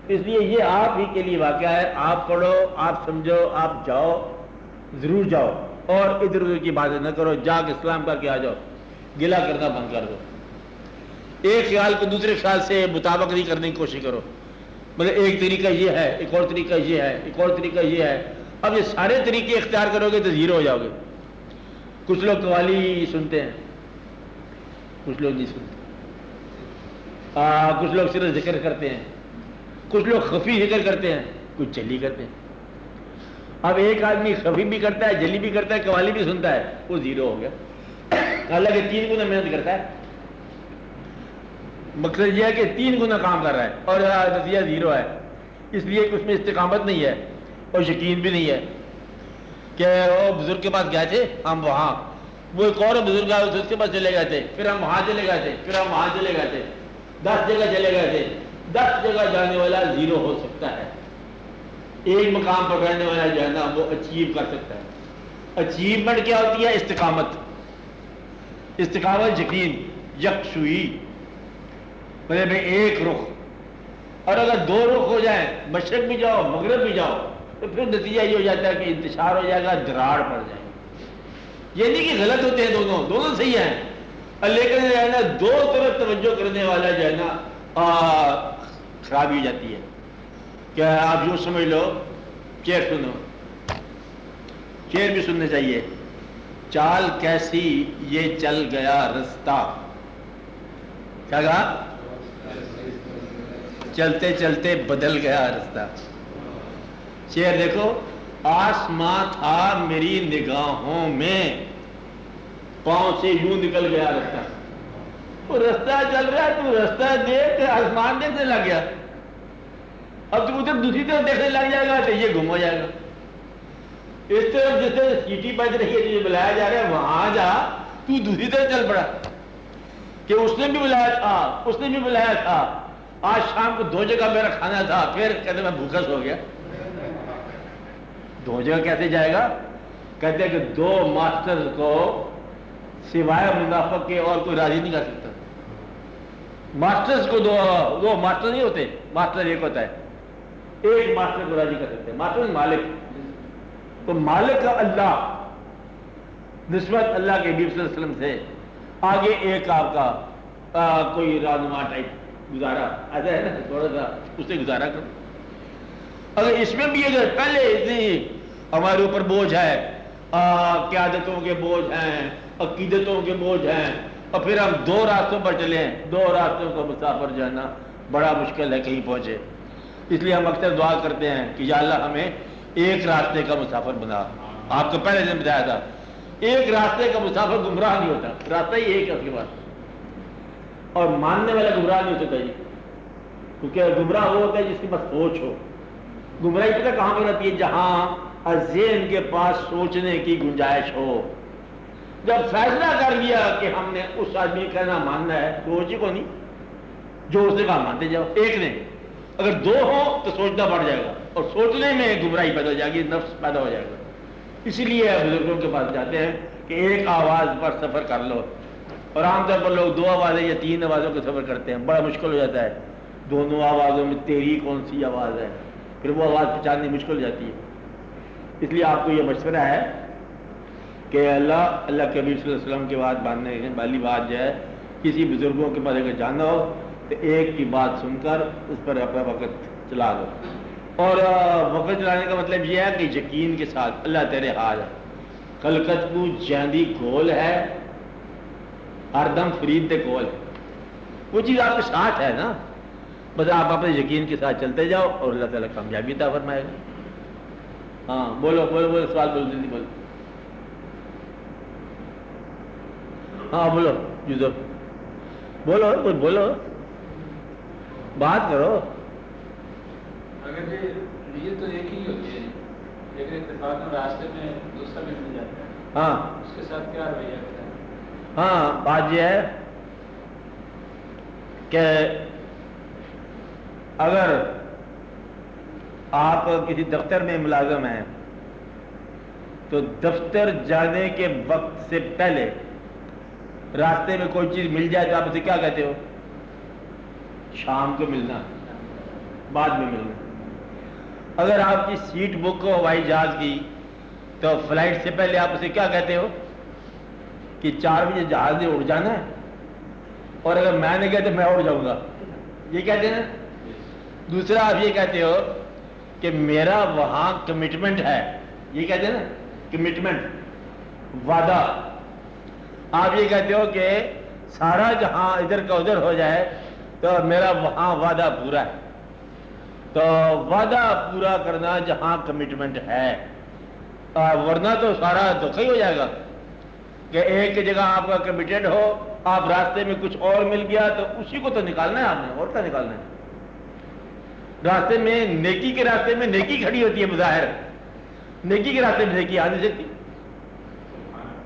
اس لیے یہ آپ ہی کے لیے واقعہ ہے. آپ پڑھو، آپ سمجھو، آپ جاؤ، ضرور جاؤ. اور ادھر ادھر کی باتیں نہ کرو، جا کے اسلام کر کے آ جاؤ. گلہ کرنا بند کر دو. ایک خیال کو دوسرے خیال سے مطابق نہیں کرنے کی کوشش کرو. مطلب ایک طریقہ یہ ہے، ایک اور طریقہ یہ ہے، ایک اور طریقہ یہ ہے. اب یہ سارے طریقے اختیار کرو گے تو زیرو ہو جاؤ گے. کچھ لوگ قوالی سنتے ہیں، کچھ لوگ نہیں سنتے. کچھ لوگ صرف ذکر کرتے ہیں، کچھ لوگ خفی ذکر کرتے ہیں، کچھ جلی کرتے ہیں. اب ایک آدمی خفی بھی کرتا ہے، جلی بھی کرتا ہے، قوالی بھی سنتا ہے، وہ زیرو ہو گیا. حالانکہ 3 گنا محنت کرتا ہے. مقصد یہ ہے کہ 3 گنا کام کر رہا ہے اور نتیجہ زیرو ہے. اس لیے کہ اس میں استقامت نہیں ہے اور یقین بھی نہیں ہے. کہ وہ بزرگ کے پاس گئے تھے ہم، وہاں وہ ایک اور بزرگ آئے اس کے پاس چلے گئے تھے، پھر ہم وہاں چلے گئے تھے، پھر ہم وہاں چلے گئے تھے. 10 جگہ چلے گئے تھے. 10 جگہ جانے والا زیرو ہو سکتا ہے. ایک مقام پر رہنے والا جو ہے نا وہ اچیو کر سکتا ہے۔ اچیومنٹ کیا ہوتی ہے؟ استقامت، استقامت یقین، یکسوئی، مطلب ایک رخ۔ اور اگر دو رخ ہو جائیں، مشرق بھی جاؤ مغرب بھی جاؤ، تو پھر نتیجہ یہ ہو جاتا ہے کہ انتشار ہو جائے گا، دراڑ پڑ جائے گی۔ یہ نہیں کہ غلط ہوتے ہیں، دونوں صحیح ہیں، لیکن جو ہے نا دو طرف توجہ کرنے والا جو ہے نا خرابی ہو جاتی ہے۔ کیا آپ یوں سمجھ لو، شعر سنو، شعر بھی سننے چاہیے۔ چال کیسی یہ چل گیا رستہ، کیا کہا؟ چلتے چلتے بدل گیا رستہ۔ شعر دیکھو، آسماں تھا میری نگاہوں میں، پاؤں سے یوں نکل گیا رستہ۔ وہ رستہ چل رہا ہے، تو رستہ دیکھ کے آسمان دیکھنے لگ گیا، اب تو ادھر دوسری طرف دیکھنے لگ جائے گا تو یہ گم ہو جائے گا۔ اس طرف جس طرح سیٹی بج رہی ہے، تجھے بلایا جا رہا ہے وہاں جا، تو دوسری طرف چل پڑا کہ اس نے بھی بلایا تھا، اس نے بھی بلایا تھا، آج شام کو 2 جگہ میرا کھانا تھا، پھر کہتے میں بھوکا سو گیا۔ 2 جگہ کیسے جائے گا؟ کہتے ہیں کہ 2 ماسٹر کو سوائے منافق کے اور کوئی راضی نہیں کر سکتا۔ ماسٹرز کو دو ماسٹر نہیں ہوتے، ماسٹر ایک ہوتا ہے، ایک ماسٹر کو راضی کر سکتے ہیں، ماسٹر مالک۔ تو مالک کا اللہ، نسبت اللہ کے نبی صلی اللہ علیہ وسلم سے آگے ایک آپ کا کوئی رہنما ٹائپ گزارا، ایسا ہے نا، تھوڑا سا اس سے گزارا کرو۔ اگر اس میں بھی اگر پہلے اتنی ہمارے اوپر بوجھ ہے، قیادتوں کے بوجھ ہیں، عقیدتوں کے بوجھ ہیں، اور پھر ہم 2 راستوں پر چلیں، 2 راستوں کا مسافر جانا بڑا مشکل ہے کہیں پہنچے۔ اس لیے ہم اکثر دعا کرتے ہیں کہ یا اللہ ہمیں ایک راستے کا مسافر بنا۔ آپ کو پہلے دن بتایا تھا، ایک راستے کا مسافر گمراہ نہیں ہوتا، راستہ ہی ایک ہے اس کے پاس، اور ماننے والا گمراہ نہیں ہو سکتا جی، کیونکہ گمراہ وہ ہوتا ہے جس کے پاس سوچ ہو۔ گمراہی پتہ کہاں پر آتی ہے؟ جہاں ذہن کے پاس سوچنے کی گنجائش ہو۔ جب فیصلہ کر لیا کہ ہم نے اس آدمی کا کہنا ماننا ہے، سوچ ہی کو نہیں، جو اس نے کہا مانتے جاؤ۔ ایک نے، اگر 2 ہو تو سوچنا پڑ جائے گا، اور سوچنے میں گمراہی پیدا ہو جائے گی، نفس پیدا ہو جائے گا۔ اسی لیے بزرگوں کے پاس جاتے ہیں کہ ایک آواز پر سفر کر لو، اور عام طور پر لوگ 2 آوازیں یا 3 آوازوں کا سفر کرتے ہیں، بڑا مشکل ہو جاتا ہے۔ دونوں آوازوں میں تیری کون سی آواز ہے، پھر وہ آواز پہچاننی مشکل ہو جاتی ہے۔ اس لیے آپ کو یہ مشورہ ہے کہ اللہ کے نبی صلی اللہ علیہ وسلم کی بات ماننے والی بات جو ہے، کسی بزرگوں کے پاس اگر جانا ہو تو ایک کی بات سن کر اس پر اپنا وقت چلا دو۔ اور وقت چلانے کا مطلب یہ ہے کہ یقین کے ساتھ اللہ تیرے حال ہے، خلقت کو جاندی گول ہے، ہر دم فرید دے گول ہے، وہ چیز آپ کے ساتھ ہے نا، بس آپ اپنے یقین کے ساتھ چلتے جاؤ اور اللہ تعالیٰ کامیابی عطا فرمائے گا۔ ہاں بولو بولو بولو، سوال بولو، جلدی بولو، ہاں بولو یوسف، بولو کوئی بولو، بات کرو۔ اگر یہ نیت تو ایک ہی ہوتی ہے، لیکن اتفاق میں راستے میں دوسرا بھی مل جاتا ہے، ہاں اس کے ساتھ کیا رویہ کرتا ہے؟ ہاں بات یہ ہے کہ اگر آپ کسی دفتر میں ملازم ہیں تو دفتر جانے کے وقت سے پہلے راستے میں کوئی چیز مل جائے تو آپ اسے کیا کہتے ہو؟ شام کو ملنا، بعد میں ملنا۔ اگر آپ کی سیٹ بک ہو ہوائی جہاز کی تو فلائٹ سے پہلے آپ اسے کیا کہتے ہو؟ کہ 4 بجے جہاز نے اڑ جانا ہے، اور اگر میں نے کہا تو میں اڑ جاؤں گا، یہ کہتے ہیں نا۔ دوسرا آپ یہ کہتے ہو کہ میرا وہاں کمٹمنٹ ہے، یہ کہتے ہیں نا کمٹمنٹ، وعدہ۔ آپ یہ کہتے ہو کہ سارا جہاں ادھر کا ادھر ہو جائے تو میرا وہاں وعدہ پورا ہے۔ تو وعدہ پورا کرنا جہاں کمٹمنٹ ہے، ورنہ تو سارا دھوکہ ہی ہو جائے گا کہ ایک جگہ آپ کا کمیٹڈ ہو، آپ راستے میں کچھ اور مل گیا تو اسی کو تو نکالنا ہے آپ نے، اور کیا نکالنا ہے؟ راستے میں نیکی کے راستے میں نیکی کھڑی ہوتی ہے، بظاہر نیکی کے راستے میں نیکی آ نہیں سکتی،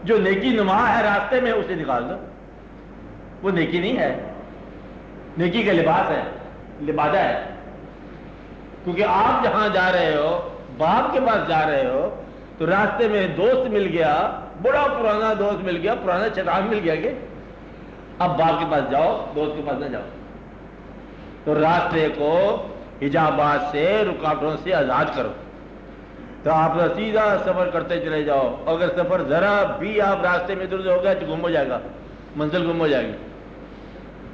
جو نیکی نما ہے راستے میں اسے نکال دو، وہ نیکی نہیں ہے، نیکی کا لباس ہے، لبادہ ہے، کیونکہ آپ جہاں جا رہے ہو باپ کے پاس جا رہے ہو تو راستے میں دوست مل گیا، بڑا پرانا دوست مل گیا، پرانا چٹان مل گیا کہ اب باپ کے پاس جاؤ، دوست کے پاس نہ جاؤ. تو راستے کو حجابات سے، رکاوٹوں سے آزاد کرو. تو آپ سیدھا سفر کرتے چلے جاؤ. اگر سفر ذرا بھی آپ راستے میں ادھر ہو گیا تو گم ہو جائے گا، منزل گم ہو جائے گی.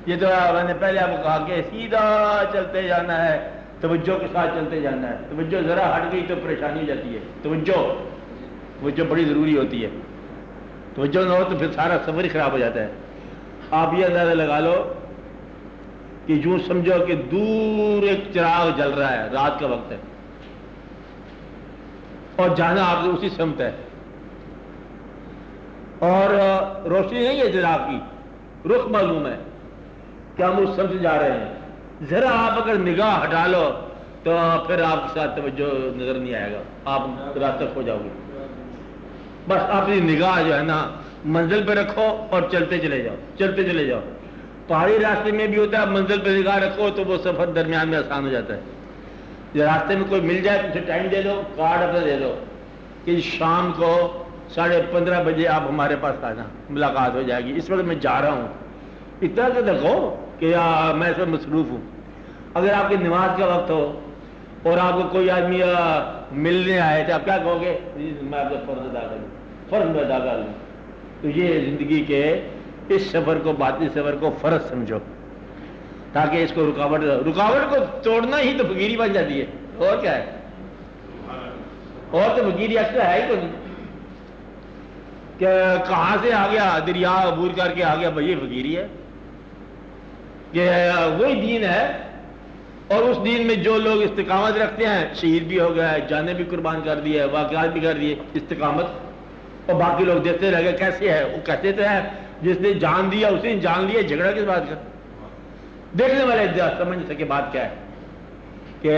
یہ تو میں نے پہلے آپ کو کہا کہ سیدھا چلتے جانا ہے، توجہ کے ساتھ چلتے جانا ہے. توجہ ذرا ہٹ گئی تو پریشانی ہو جاتی ہے. توجہ بڑی ضروری ہوتی ہے. توجہ نہ ہو تو پھر سارا سفر ہی خراب ہو جاتا ہے. آپ یہ اندازہ لگا لو کہ یوں سمجھو کہ دور ایک چراغ جل رہا ہے، رات کا وقت ہے اور جانا آپ نے اسی سمت ہے، اور روشنی نہیں ہے چراغ کی، رخ معلوم ہے کہ ہم اس سمت جا رہے ہیں. ذرا آپ اگر نگاہ ہٹا لو تو پھر آپ کے ساتھ توجہ نظر نہیں آئے گا، آپ راستہ کھو جاؤ گے. بس اپنی نگاہ جو ہے نا منزل پہ رکھو اور چلتے چلے جاؤ، چلتے چلے جاؤ. پہاڑی راستے میں بھی ہوتا ہے، منزل پہ نگاہ رکھو تو وہ سفر درمیان میں آسان ہو جاتا ہے. جب راستے میں کوئی مل جائے تو اسے ٹائم دے دو، کارڈ اپنا دے دو کہ شام کو 15:30 بجے آپ ہمارے پاس آنا، ملاقات ہو جائے گی، اس وقت میں جا رہا ہوں. اتنا تو دیکھو کہ میں اس میں مصروف ہوں. اگر آپ کی نماز کا وقت ہو اور آپ کو کوئی آدمی ملنے آئے تو آپ کیا کہو گے؟ میں آپ کا فرض ادا کروں، فرض میں ادا کر لوں. تو یہ زندگی کے اس سفر کو، باطنی سفر کو فرض سمجھو تاکہ اس کو رکاوٹ کو توڑنا ہی تو فقیری بن جاتی ہے. اور کیا ہے؟ اور تو فقیری ایکسٹرا ہے ہی تو نہیں کہ کہاں سے آ گیا دریا عبور کر کے آ گیا، بھائی یہ فقیری ہے. یہ وہی دین ہے، اور اس دین میں جو لوگ استقامت رکھتے ہیں شہید بھی ہو گیا، جانیں بھی قربان کر دی ہے، واقعات بھی کر دیے استقامت. اور باقی لوگ دیکھتے رہ گئے کیسے ہے. وہ کہتے تو ہے جس نے جان دیا اس نے جان لیا، جھگڑا کس بات کا. دیکھنے والے سمجھ سکے بات کیا ہے کہ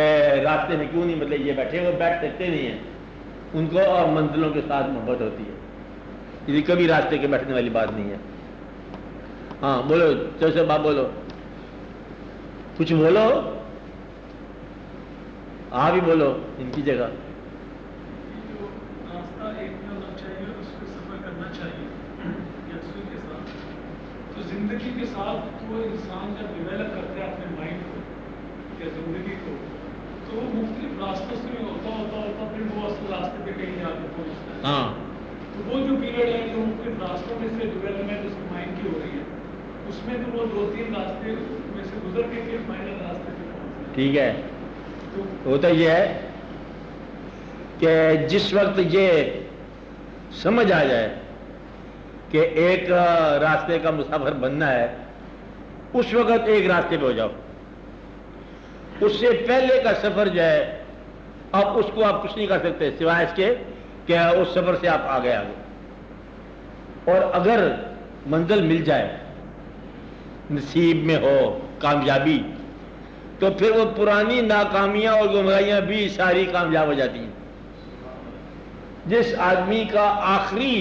راستے میں کیوں نہیں، مطلب یہ بیٹھے وہ بیٹھ سکتے نہیں ہیں، ان کو اور منزلوں کے ساتھ محبت ہوتی ہے. یہ کبھی راستے کے بیٹھنے والی بات نہیں ہے. ہاں بولو جیسے باپ، بولو کچھ بولو، آپ ہی بولو ان کی جگہ. راستہ ایک میں ہونا چاہیے، اس پہ سفر کرنا چاہیے یسوع کے ساتھ. تو زندگی کے ساتھ وہ انسان جب ڈیولپ کرتا ہے اپنے مائنڈ کو یا زندگی کو، تو وہ مختلف راستوں سے ہوتا پھر وہ اصل راستے پہ کہیں جا کے پہنچتا ہے. ہاں تو وہ جو پیریڈ ہے جو مختلف راستوں میں سے ڈیولپمنٹ اس کے مائنڈ کی ہو رہی ہے، اس میں تو وہ 2-3 راستے میں سے گزر کے پھر فائنل راستے پہ پہنچتا ہے. ٹھیک ہے. ہوتا یہ ہے کہ جس وقت یہ سمجھ آ جائے کہ ایک راستے کا مسافر بننا ہے، اس وقت ایک راستے پہ ہو جاؤ. اس سے پہلے کا سفر جو ہے اب اس کو آپ کچھ نہیں کر سکتے سوائے اس کے کہ اس سفر سے آپ آگے. اور اگر منزل مل جائے، نصیب میں ہو کامیابی، تو پھر وہ پرانی ناکامیاں اور گمراہیاں بھی ساری کامیاب ہو جاتی ہیں. جس آدمی کا آخری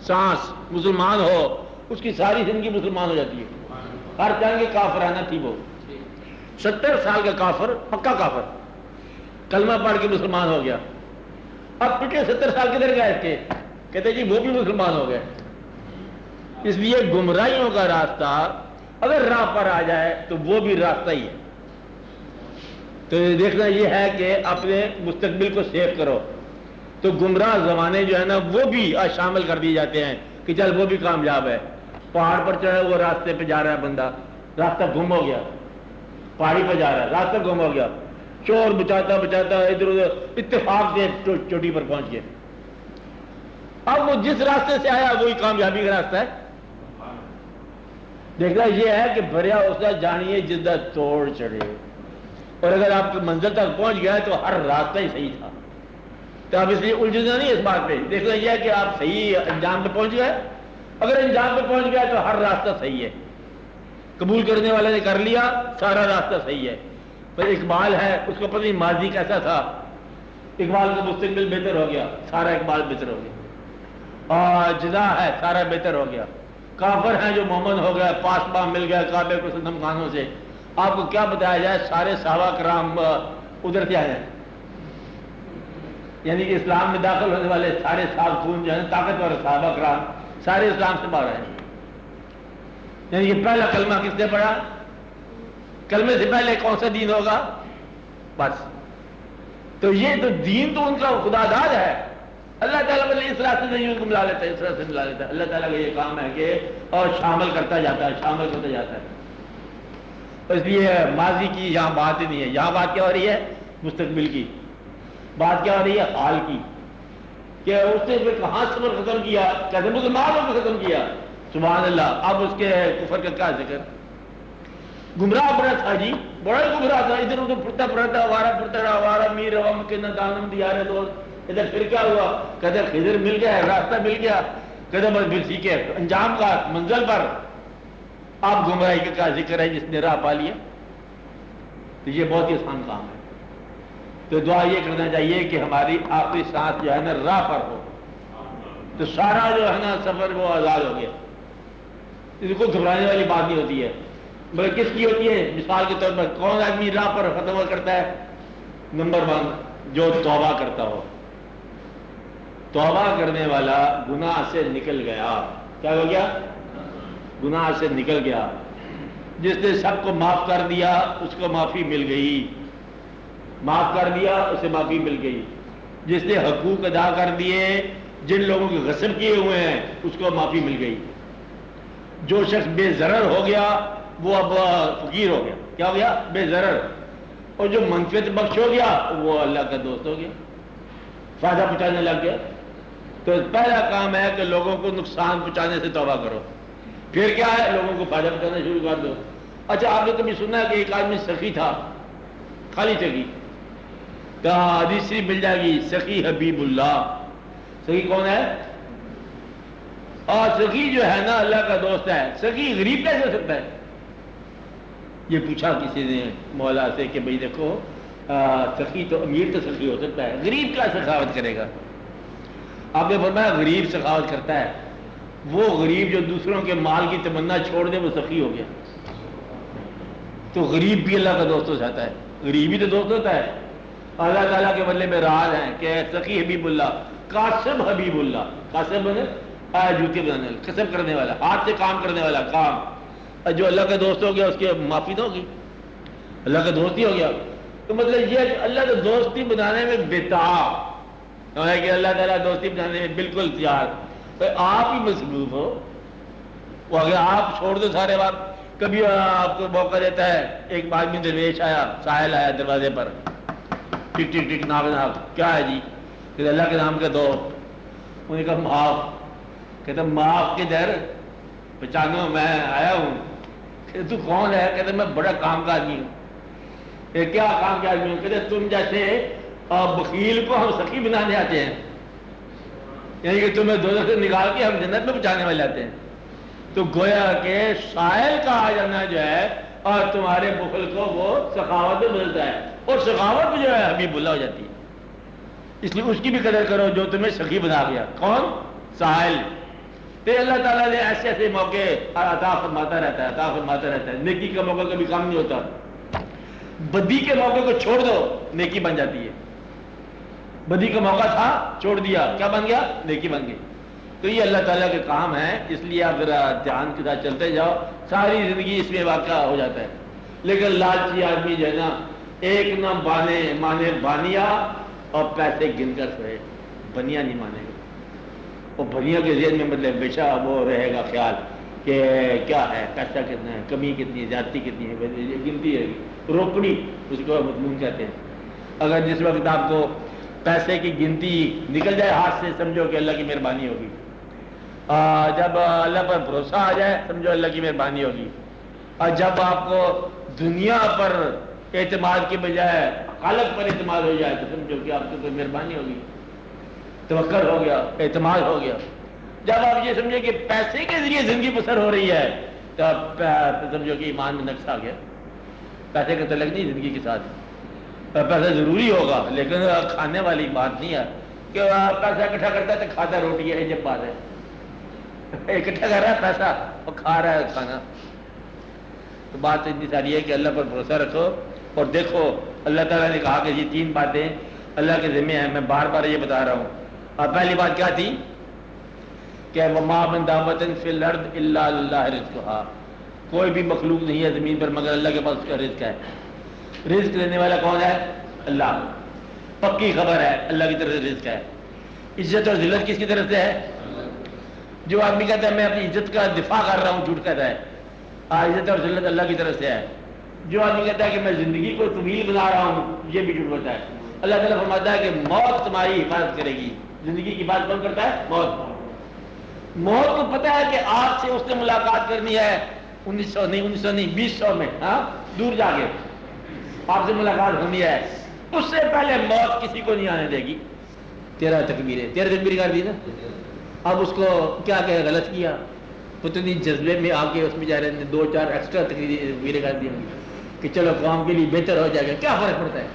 سانس مسلمان ہو اس کی ساری زندگی مسلمان ہو جاتی ہے. ہر جنگ کے کافرانہ تھی وہ. 70 سال کا کافر، پکا کافر، کلمہ پڑھ کے مسلمان ہو گیا. اب پچھلے 70 سال کدھر گئے اس کے؟ کہتے جی وہ بھی مسلمان ہو گئے. اس لیے گمراہیوں کا راستہ اگر راہ پر آ جائے تو وہ بھی راستہ ہی ہے. تو دیکھنا یہ ہے کہ اپنے مستقبل کو سیو کرو. تو گمراہ زمانے جو ہے نا وہ بھی شامل کر دیے جاتے ہیں کہ چل وہ بھی کامیاب ہے. پہاڑ پر چڑھا وہ راستے پہ جا رہا ہے بندہ، راستہ گم ہو گیا. پہاڑی پہ جا رہا ہے، راستہ گم ہو گیا. چور بچاتا بچاتا ادھر ادھر اتفاق سے چوٹی پر پہنچ گئے. اب وہ جس راستے سے آیا وہی کامیابی کا راستہ ہے. دیکھنا یہ ہے کہ بھریا اسے جانیے جدہ توڑ چڑھے. اور اگر آپ منزل تک پہنچ گیا تو ہر راستہ ہی صحیح تھا. تو اب اس لیے الجھنا نہیں اس بات پہ. دیکھنا یہ ہے کہ آپ صحیح انجام پہ پہنچ گئے. اگر انجام پہ پہنچ گیا تو ہر راستہ صحیح ہے. قبول کرنے والے نے کر لیا، سارا راستہ صحیح ہے. پر اقبال ہے، اس کو پتہ نہیں ماضی کیسا تھا، اقبال کا مستقبل بہتر ہو گیا، سارا اقبال بہتر ہو گیا. اور جزا ہے، سارا بہتر ہو گیا. کافر ہیں جو مومن ہو گئے، پاس پاس مل گئے کعبے کو صدم خانوں سے. آپ کو کیا بتایا جائے، سارے صحابہ کرام ادھر سے آئے ہیں. یعنی کہ اسلام میں داخل ہونے والے سارے صاحب خون جو ہیں طاقتور صحابہ کرام سارے اسلام سے باہر ہیں. یعنی کہ پہلا کلمہ کس نے پڑھا؟ کلمے سے پہلے کون سا دین ہوگا؟ بس. تو یہ تو دین تو ان کا خدا داد ہے. اللہ تعالیٰ بولے اس راستے سے نہیں ملا لیتا ہے، اس راستے سے ملا لیتا ہے. اللہ تعالیٰ کا یہ کام ہے کہ اور شامل کرتا جاتا ہے، شامل کرتا جاتا ہے. اس لیے ماضی کی یہاں بات ہی نہیں ہے. یہاں بات کیا ہو رہی ہے؟ مستقبل کی بات کیا ہو رہی ہے؟ حال کی. کہ اس نے کہاں صبر ختم کیا؟ کیسے مسلمانوں کو ختم کیا. سبحان اللہ. اب اس کے کفر کا کیا ذکر؟ گمراہ بڑا تھا جی، بڑا ہی گمراہ تھا. ادھر ادھر پھرتا پھرتا آوارہ پھرتا رہا، آوارہ میر روا کے نہ دانم دیا رہے دوست. ادھر پھر کیا ہوا؟ کہتے خضر مل گیا، راستہ مل گیا. کہتے بس پھر سیکھے انجام کا منزل پر. آپ گمراہی کا کیا ذکر ہے جس نے راہ پا لیا؟ تو یہ بہت ہی آسان کام ہے. تو دعا یہ کرنا چاہیے کہ ہماری آخری سانس جو ہے نا راہ پر ہو، تو سارا جو ہے نا سفر وہ آزاد ہو گیا. اس کو گھبرانے والی بات نہیں ہوتی ہے. مگر کس کی ہوتی ہے؟ مثال کے طور پر کون آدمی راہ پر ختم کرتا ہے؟ نمبر 1 جو توبہ کرتا ہو. توبہ کرنے والا گناہ سے نکل گیا. کیا ہو گیا؟ گناہ سے نکل گیا. جس نے سب کو معاف کر دیا اس کو معافی مل گئی. معاف کر دیا اسے معافی مل گئی. جس نے حقوق ادا کر دیے، جن لوگوں کے غصب کیے ہوئے ہیں، اس کو معافی مل گئی. جو شخص بے ضرر ہو گیا وہ اب فقیر ہو گیا. کیا ہو گیا؟ بے ضرر. اور جو منفعت بخش ہو گیا وہ اللہ کا دوست ہو گیا، فائدہ پہنچانے لگ گیا. تو پہلا کام ہے کہ لوگوں کو نقصان پہنچانے سے توبہ کرو. پھر کیا ہے؟ لوگوں کو فائدہ پہنچانا شروع کر دو. اچھا آپ نے کبھی سنا ہے کہ ایک آدمی سخی تھا، خالی سخی؟ کہا حدیث شریف مل جائے گی، سخی حبیب اللہ. سخی کون ہے؟ اور سخی جو ہے نا اللہ کا دوست ہے. سخی غریب کیسے ہو سکتا ہے؟ یہ پوچھا کسی نے مولا سے کہ بھئی دیکھو سخی تو امیر تو سخی ہو سکتا ہے، غریب کیا سخاوت کرے گا؟ آپ نے فرمایا غریب سخاوت کرتا ہے. وہ غریب جو دوسروں کے مال کی تمنا چھوڑ دے وہ سخی ہو گیا. تو غریب بھی اللہ کا دوست ہو جاتا ہے، غریب ہی تو دوست ہوتا ہے. اللہ تعالیٰ کے بدلے میں راز ہیں کہ سخی حبیب اللہ، قاسب حبیب اللہ. قاسب جوتے بنانے والا، کسب کرنے والا، ہاتھ سے کام کرنے والا کام. جو اللہ کا دوست ہو گیا اس کی معافی تو ہوگی، اللہ کا دوست ہی ہو گیا. تو مطلب یہ کہ اللہ کا دوستی بنانے میں بےتاب ہے کہ اللہ تعالیٰ دوستی بنانے میں بالکل تیار. تو آپ ہی مصروف ہو. وہ اگر آپ چھوڑ دو سارے بات. کبھی آپ کو موقع دیتا ہے، ایک آدمی درویش آیا، ساحل آیا دروازے پر، ٹک ٹک ٹک ناک ناک. کیا ہے جی؟ کہ اللہ کے نام کے دو. انہوں نے کہا معاف. کہتے معاف کے در پہچانو میں آیا ہوں. کہ تو کون ہے؟ کہتے میں بڑا کام کا آدمی ہوں. کہ کیا کام کا آدمی ہوں؟ کہتے تم جیسے بخیل کو ہم سخی بنانے آتے ہیں، یعنی کہ تمہیں دوزخ سے نکال کے ہم جنت میں پہنچانے والے آتے ہیں. تو گویا کہ سائل کا آ جانا جو ہے اور تمہارے بخل کو وہ سخاوت میں بدلتا ہے، اور سخاوت جو ہے حبیب اللہ ہو جاتی ہے. اس لیے اس کی بھی قدر کرو جو تمہیں سخی بنا گیا. کون؟ سائل. تو اللہ تعالیٰ نے ایسے ایسے موقع عطا فرماتا رہتا ہے، عطا فرماتا رہتا ہے. نیکی کا موقع کبھی کم نہیں ہوتا. بدی کے موقع کو چھوڑ دو نیکی بن جاتی ہے. بدی کا موقع تھا چھوڑ دیا، کیا بن گیا؟ نیکی بن گئی. تو یہ اللہ تعالیٰ کے کام ہے. اس لیے آپ ذرا دھیان کے ساتھ چلتے جاؤ، ساری زندگی اس میں واقع ہو جاتا ہے. لیکن لالچی آدمی جو ہے نا، ایک نہ مانے بانیا اور پیسے گن کر سوئے. بنیا نہیں مانے گا. اور بنیا کے ذہن میں مطلب ہمیشہ وہ رہے گا خیال کہ کیا ہے، پیسہ کتنا ہے، کمی کتنی ہے، زیادتی کتنی ہے، گنتی ہے. روکڑی اس کو مضمون کہتے ہیں. اگر جس وقت آپ کو پیسے کی گنتی نکل جائے ہاتھ سے، سمجھو کہ اللہ کی مہربانی ہوگی. جب اللہ پر بھروسہ آ جائے سمجھو اللہ کی مہربانی ہوگی. اور جب آپ کو دنیا پر اعتماد کے بجائے خالق پر اعتماد ہو جائے تو سمجھو کہ آپ کو کوئی مہربانی ہوگی، توکل ہو گیا، اعتماد ہو گیا. جب آپ یہ سمجھے کہ پیسے کے ذریعے زندگی بسر ہو رہی ہے تو سمجھو کہ ایمان میں نقص آ گیا. پیسے کا تعلق نہیں زندگی کے ساتھ. پیسہ ضروری ہوگا لیکن کھانے والی بات نہیں ہے کہ پیسہ اکٹھا کرتا ہے تو کھاتا روٹی ہے. جب بات ہے اکٹھا کر رہا ہے پیسہ اور کھا رہا ہے کھانا. تو بات اتنی ساری ہے کہ اللہ پر بھروسہ رکھو اور دیکھو. اللہ تعالیٰ نے کہا کہ یہ 3 باتیں اللہ کے ذمہ ہے. میں بار بار یہ بتا رہا ہوں. اب پہلی بات کیا تھی کہ وما من دابۃ فی الارض الا للہ رزقھا، کوئی بھی مخلوق نہیں ہے زمین پر مگر اللہ کے پاس اس کا رزق ہے. رزق دینے والا کون ہے؟ اللہ. پکی خبر ہے اللہ کی طرف سے رزق ہے. عزت اور ذلت کس کی طرف سے ہے؟ جو آدمی کہتا ہے میں اپنی عزت کا دفاع کر رہا ہوں جھوٹ کہتا ہے. عزت اور ذلت اللہ کی طرف سے ہے. جو آدمی کہتا ہے کہ میں زندگی کو طویل بنا رہا ہوں یہ بھی جھوٹ ہوتا ہے. اللہ تعالیٰ فرماتا ہے کہ موت تمہاری حفاظت کرے گی. زندگی کی بات کون کرتا ہے؟ موت. موت کو پتا ہے کہ آپ سے اس نے ملاقات کرنی ہے 1900 میں، ہاں دور جا کے آپ سے ملاقات ہونی ہے. اس سے پہلے موت کسی کو نہیں آنے دے گی. 13 تکبیر کر دی نا. اب اس کو کیا کہ غلط کیا پتہ نہیں، جذبے میں آ کے اس میں جا رہے ہیں 2-4 ایکسٹرا تکبیریں کر دی کہ چلو قوم کے لیے بہتر ہو جائے گا. کیا فرق پڑتا ہے؟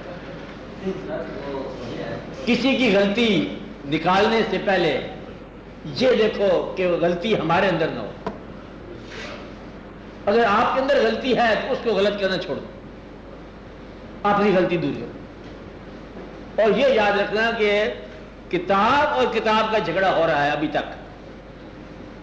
کسی کی غلطی نکالنے سے پہلے یہ دیکھو کہ وہ غلطی ہمارے اندر نہ ہو. اگر آپ کے اندر غلطی ہے تو اس کو غلط کرنا چھوڑ دو، اپنی غلطی دور کرو. اور یہ یاد رکھنا کہ کتاب اور کتاب کا جھگڑا ہو رہا ہے ابھی تک.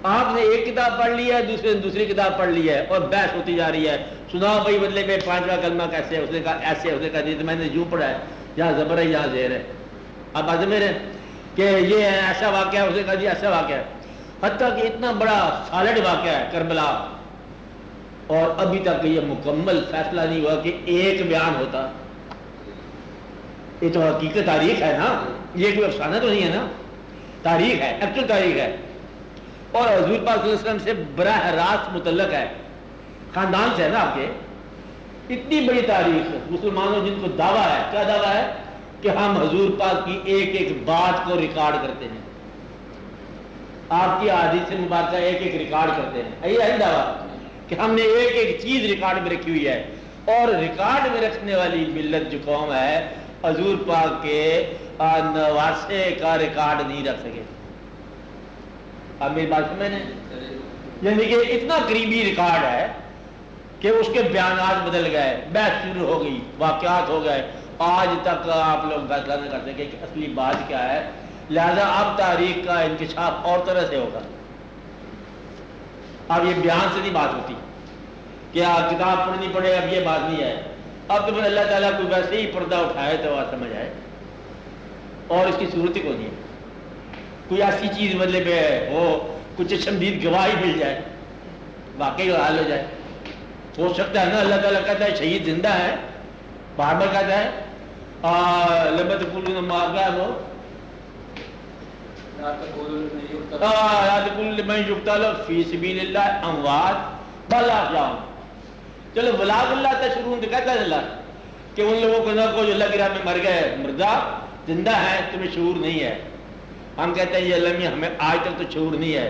آپ نے ایک کتاب پڑھ لی ہے، دوسرے نے دوسری کتاب پڑھ لی ہے اور بحث ہوتی جا رہی ہے. سناؤ بھائی بدلے میں 5واں کلمہ کیسے ہے؟ اس نے کہا ایسے، اس نے کہا جی میں نے یوں پڑھا ہے، یہاں زبر ہے یہاں زیر ہے. اب آزمیر ہے کہ یہ ایسا واقعہ ہے، اس نے کہا جی ایسا واقعہ ہے. حتیٰ کہ اتنا بڑا سالڈ واقعہ ہے کربلا، اور ابھی تک یہ مکمل فیصلہ نہیں ہوا کہ ایک بیان ہوتا. یہ تو حقیقت تاریخ ہے نا، یہ کوئی افسانہ تو نہیں ہے نا، تاریخ ہے، ایکچوئل تاریخ ہے. اور حضور پاک صلی اللہ علیہ وسلم سے براہ راست متعلق ہے، خاندان سے ہے نا آپ کے. اتنی بڑی تاریخ مسلمانوں جن کو دعویٰ ہے، کیا دعویٰ ہے؟ کہ ہم حضور پاک کی ایک ایک بات کو ریکارڈ کرتے ہیں، آپ کی احادیث مبارکہ ایک ایک ریکارڈ کرتے ہیں. یہی ہے دعویٰ کہ ہم نے ایک ایک چیز ریکارڈ میں رکھی ہوئی ہے. اور ریکارڈ میں رکھنے والی ملت جو قوم ہے، حضور پاک کے نواسے کا ریکارڈ نہیں رکھ سکے. آپ میری بات سمجھیں؟ یعنی کہ اتنا قریبی ریکارڈ ہے کہ اس کے بیانات بدل گئے، بحث شروع ہو گئی، واقعات ہو گئے. آج تک آپ لوگ فیصلہ نہیں کر سکے کہ اصلی بات کیا ہے. لہذا اب تاریخ کا انکشاف اور طرح سے ہوگا. اب یہ بیان سے نہیں بات ہوتی کہ آپ کتاب پڑھنی پڑے، اب یہ بات نہیں ہے. اب تو اللہ تعالیٰ کو ویسے ہی پردہ اٹھائے تو بات سمجھ آئے. اور اس کی صورت ہی کو نہیں ہے کوئی ایسی چیز مطلب ہو، کچھ چشمدید گواہی مل جائے، واقعی حال ہو جائے. ہو سکتا ہے نا. اللہ تعالیٰ کہتا ہے شہید زندہ ہے، بار بار کہتا ہے لما تقولون ما قالوا لا تقولوا لمن يقتل في سبيل الله اموات بل احياء. چلو بلاغ اللہ تشعرون تو کہتا ہے اللہ کہ ان لوگوں کو نہ کو جو اللہ کی راہ میں مر گئے مردہ زندہ ہیں، تمہیں شعور نہیں ہے. ہم کہتے ہیں یہ اللہ ہمیں آج تک تو شعور نہیں ہے،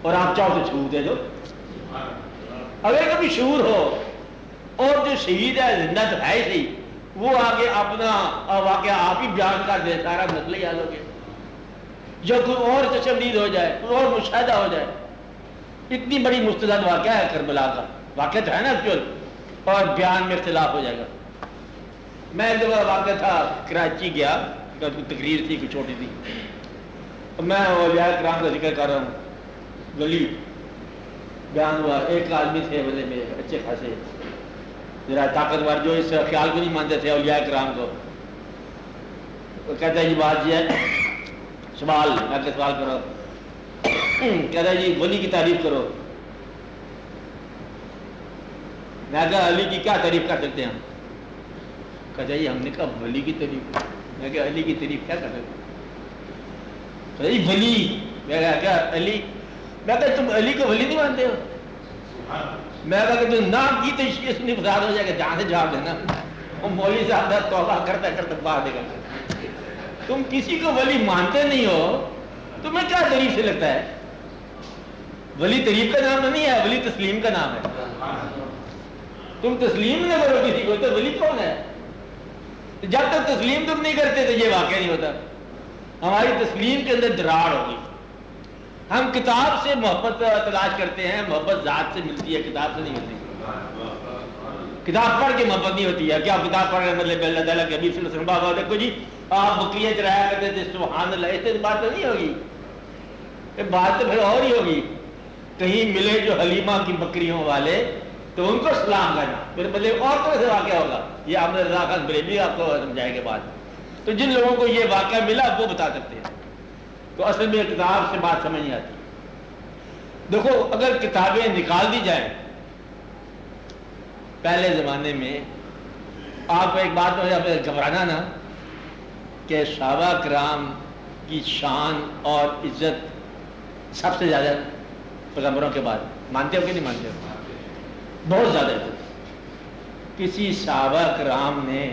اور آپ چاہو تو شعور دے دو. اگر کبھی شعور ہو اور جو شہید ہے زندہ تو ہے ہی صحیح، وہ آگے اپنا واقعہ آپ ہی بیان کر دے، سارا مسئلہ یاد ہو گیا. جو کوئی اور چشمدید ہو جائے، کوئی اور مشاہدہ ہو جائے. اتنی بڑی مستند واقعہ ہے کربلا کا، واقعہ تو ہے نا ایکچوئل، اور بیان میں اختلاف ہو جائے گا. میں ایک دفعہ واقعہ تھا کراچی گیا، تقریر تھی کوئی چھوٹی تھی، میں اولیاء کرام کا ذکر کر رہا ہوں. گلی بیان ہوا، ایک آدمی تھے بولے میرے اچھے خاصے ذرا طاقتور، جو اس خیال کو نہیں مانتے تھے اولیاء کرام کو. وہ کہتا ہے یہ بات یہ ہے، سوال میں کہ سوال کرو. کہتا ہے جی ولی کی تعریف کرو. میں کہا علی کی کیا تعریف کر سکتے ہیں ہم؟ کہتا ہے جی ہم نے کہا ولی کی تعریف. میں کہا علی کی تعریف کیا کر سکتے ہیں؟ کہتا جی ولی. میں کہا کیا علی؟ میں کہا تم علی کو ولی نہیں مانتے ہو؟ میں کہا کہ تم نام کی تو اس میں فساد ہو جائے گا، جہاں سے جواب دینا. وہ مولوی صاحب توبہ کرتا کرتا باہر نکل گئے. تم کسی کو ولی مانتے نہیں ہو، تمہیں کیا تعریف سے لگتا ہے؟ ولی تعریف کا نام نہیں ہے، ولی تسلیم کا نام ہے. تم تسلیم نہ کرو کسی کو تو ولی کون ہے؟ جب تک تسلیم تم نہیں کرتے تو یہ واقعہ نہیں ہوتا. ہماری تسلیم کے اندر دراڑ ہوگی. ہم کتاب سے محبت تلاش کرتے ہیں، محبت ذات سے ملتی ہے، کتاب سے نہیں ملتی. کتاب پڑھ کے محبت نہیں ہوتی ہے. کیا کتاب پڑھ رہے مطلب اللہ تعالیٰ کے حبیب صلی اللہ علیہ وسلم دیکھو جی آپ بکریاں چرایا کرتے تھے سبحان اللہ, اس سے بات تو نہیں ہوگی, یہ بات تو پھر اور ہی ہوگی. کہیں ملے جو حلیمہ کی بکریوں والے تو ان کو سلام کرنا, پھر مطلب اور طرح سے واقعہ ہوگا. یہ احمد رضا خان بریلوی آپ کو سمجھائے گا بات. تو جن لوگوں کو یہ واقعہ ملا وہ بتا سکتے ہیں. تو اصل میں کتاب سے بات سمجھ نہیں آتی. دیکھو اگر کتابیں نکال دی جائیں پہلے زمانے میں, آپ ایک بات میں گھبرانا نا کہ صحابہ کرام کی شان اور عزت سب سے زیادہ پیغمبروں کے بعد, مانتے ہو کہ نہیں مانتے ہو؟ بہت زیادہ عزت. کسی صحابہ کرام نے,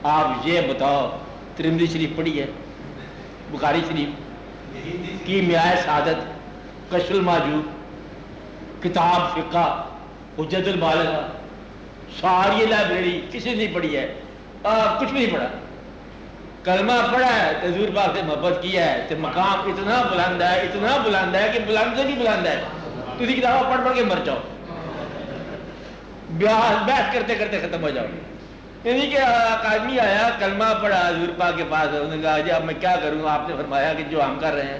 آپ یہ بتاؤ, ترمذی شریف پڑھی ہے, بخاری شریف کی میائے سعادت, کشف الماجوب, کتاب فقہ, حجت البالغہ, ساری لائبریری کسی نے نہیں پڑھی ہے, کچھ بھی نہیں پڑھا. کلمہ پڑھا ہے, حضور پاک سے محبت کیا ہے, تو مقام اتنا بلند ہے, اتنا بلند ہے کہ بلند سے بھی بلند ہے. تھی کتابیں پڑھ پڑھ کے مر جاؤ, بحث کرتے کرتے ختم ہو جاؤ. یعنی کہ آدمی آیا, کلمہ پڑھا حضور پاک کے پاس, انہوں نے کہا جی اب میں کیا کروں. آپ نے فرمایا کہ جو ہم کر رہے ہیں,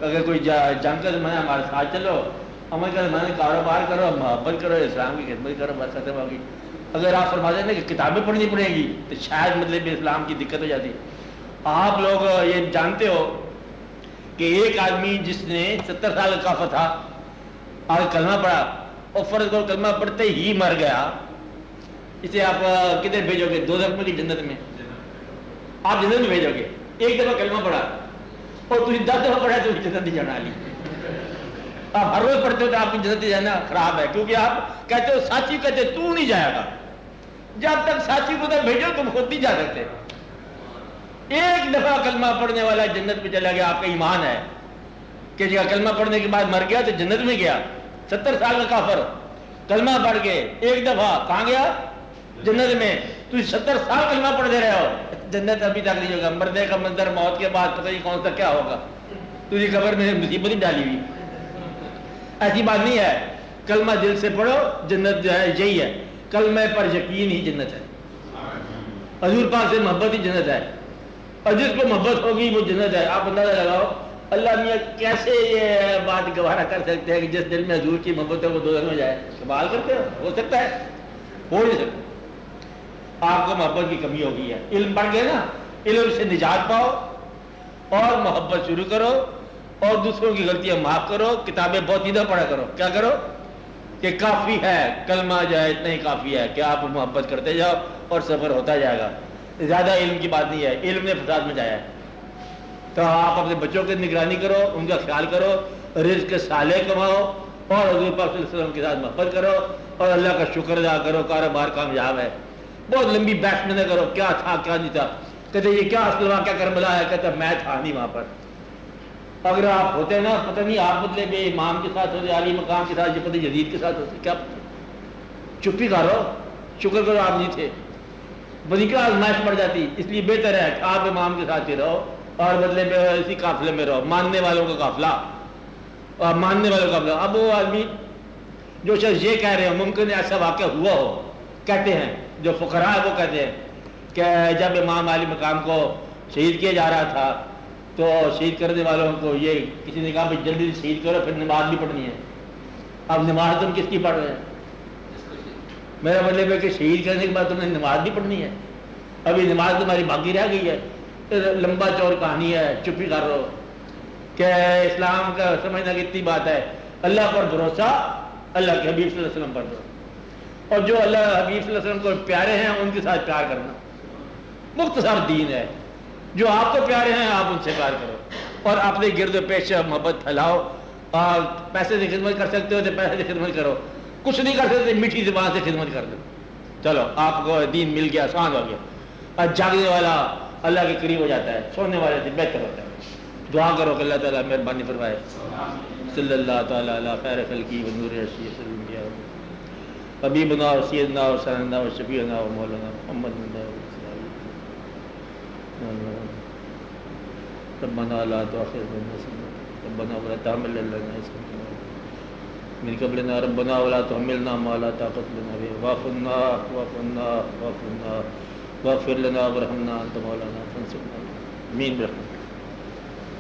اگر کوئی جنگ کا زمانہ ہمارے ساتھ چلو, عمل کا زمانہ کاروبار کرو, محبت کرو, اسلام کی خدمت کرو, بس ختم ہوگی. اگر آپ فرما دیں نا کہ کتابیں پڑھنی پڑیں گی تو شاید مطلب اسلام کی دقت ہو جاتی. آپ لوگ یہ جانتے ہو کہ ایک آدمی جس نے 70 سال کا کافر تھا, آگے کلمہ پڑھا اور فرض کو کلمہ پڑھتے ہی مر گیا, اسے آپ کدھر بھیجو گے؟ 2 میں کی جنت میں. آپ جنت میں بھیجو گے. ایک دفعہ کلمہ پڑھا اور تجھے 10 دفعہ پڑھا تو جنت نہیں جانا لی. آپ ہر روز پڑھتے ہو تو آپ کی جنت جانا خراب ہے, کیونکہ آپ کہتے ہو ساتھی کہتے تو نہیں جائے گا. جب تک ساتھی کو ادھر بھیجو تم خود نہیں جا سکتے. ایک دفعہ کلمہ پڑھنے والا جنت میں چلا گیا. آپ کا ایمان ہے کہ جب کلمہ پڑھنے کے بعد مر گیا تو جنت میں گیا. 70 سال کا کافر کلمہ پڑھ کے ایک دفعہ کہاں گیا؟ جنت میں. تو 70 سال کلمہ پڑھ دے رہے ہو, جنت ابھی تک نہیں ہوگا. مردے کا منظر موت کے بعد پتہ نہیں کون سا کیا ہوگا. تجھے قبر میں مصیبت ہی ڈالی ہوئی. ایسی بات نہیں ہے. کلمہ دل سے پڑھو, جنت جو ہے یہی ہے. کلمہ پر یقین ہی جنت ہے. حضور پاک سے محبت ہی جنت ہے, اور جس کو محبت ہوگی وہ جنت ہے. آپ اندازہ لگاؤ اللہ میاں کیسے یہ بات گوارا کر سکتے ہیں کہ جس دل میں حضور کی محبت ہے وہ دوزخ میں جائے. سوال کرتے ہو سکتا ہے؟ ہو نہیں سکتا. آپ کو محبت کی کمی ہو گئی ہے. علم پڑھ گئے نا, علم سے نجات پاؤ اور محبت شروع کرو اور دوسروں کی غلطیاں معاف کرو. کتابیں بہت ہی نہ پڑھا کرو. کیا کرو کہ کافی ہے کلمہ جو ہے, اتنا ہی کافی ہے کہ آپ محبت کرتے جاؤ اور سفر ہوتا جائے گا. زیادہ علم کی بات نہیں ہے. علم نے فساد مچایا ہے. تو آپ اپنے بچوں کی نگرانی کرو, ان کا خیال کرو, رزق صالح کماؤ اور حضور پاک صلی اللہ علیہ وسلم کے ساتھ محبت کرو اور اللہ کا شکر ادا کرو. کاروبار کامیاب ہے. بہت لمبی بحث میں نہ کرو کیا تھا کیا نہیں تھا. کہتے یہ کیا اصل واقعہ کربلا ہے, کہتا میں تھا نہیں وہاں پر. اگر آپ ہوتے نا پتہ نہیں آپ مطلب امام کے ساتھ ہوتے, عالی مقام کے ساتھ, پتہ یزید کے ساتھ ہوتے, کیا چپی کرو, شکر کرو آپ نہیں تھے. بڑی کیا آزمائش پڑ جاتی. اس لیے بہتر ہے کہ آپ امام کے ساتھ ہی رہو اور مطلب اسی قافلے میں رہو, ماننے والوں کا قافلہ اور ماننے والوں کا قافلہ. اب وہ آدمی جو شخص یہ کہہ رہے ہیں ممکن ایسا واقعہ ہوا ہو, کہتے ہیں جو فقراء ہے وہ کہتے ہیں کہ جب امام عالی مقام کو شہید کیا جا رہا تھا تو شہید کرنے والوں کو یہ کسی نے کہا بھائی جلدی سے شہید کرو, پھر نماز بھی پڑھنی ہے. اب نماز تم کس کی پڑھ رہے ہیں؟ میرا مطلب ہے کہ شہید کرنے کے بعد تم نے نماز بھی پڑھنی ہے. ابھی نماز تمہاری باقی رہ گئی ہے. لمبا چور کہانی ہے, چپی کر رہو کہ اسلام کا سمجھنا کتنی بات ہے. اللہ پر بھروسہ, اللہ کے حبیب صلی اللہ علیہ وسلم پر بھروسہ, اور جو اللہ حبیب صلی اللہ علیہ وسلم کو پیارے ہیں ان کے ساتھ پیار کرنا. مختصر دین ہے. جو آپ کو پیارے ہیں آپ ان سے پیار کرو اور اپنے گرد و پیش محبت پھیلاؤ. اور پیسے سے خدمت کر سکتے ہو تو پیسے سے خدمت کرو, کچھ نہیں کر سکتے میٹھی زبان سے خدمت کر دو. چلو آپ کو دین مل گیا, آسان ہو گیا. اور جاگنے والا اللہ کے قریب ہو جاتا ہے, سونے والے سے بہتر ہوتا ہے. دعا کرو کہ اللہ تعالیٰ مہربانی فرمائے. صلی اللہ تعالیٰ علی خیر خلقی و نور عرشی صلی اللہ علیہ وسلم حبیبنا و سیدنا و سندنا و شفیعنا و مولانا محمد ربنا لا تؤاخذنا ربنا ولا تحمل علينا إصرا من قبلنا ربنا ولا تحملنا ما لا طاقة لنا به واعف عنا واعف عنا واعف عنا واغفر لنا وارحمنا انت مولانا فانصرنا امین برحمتک.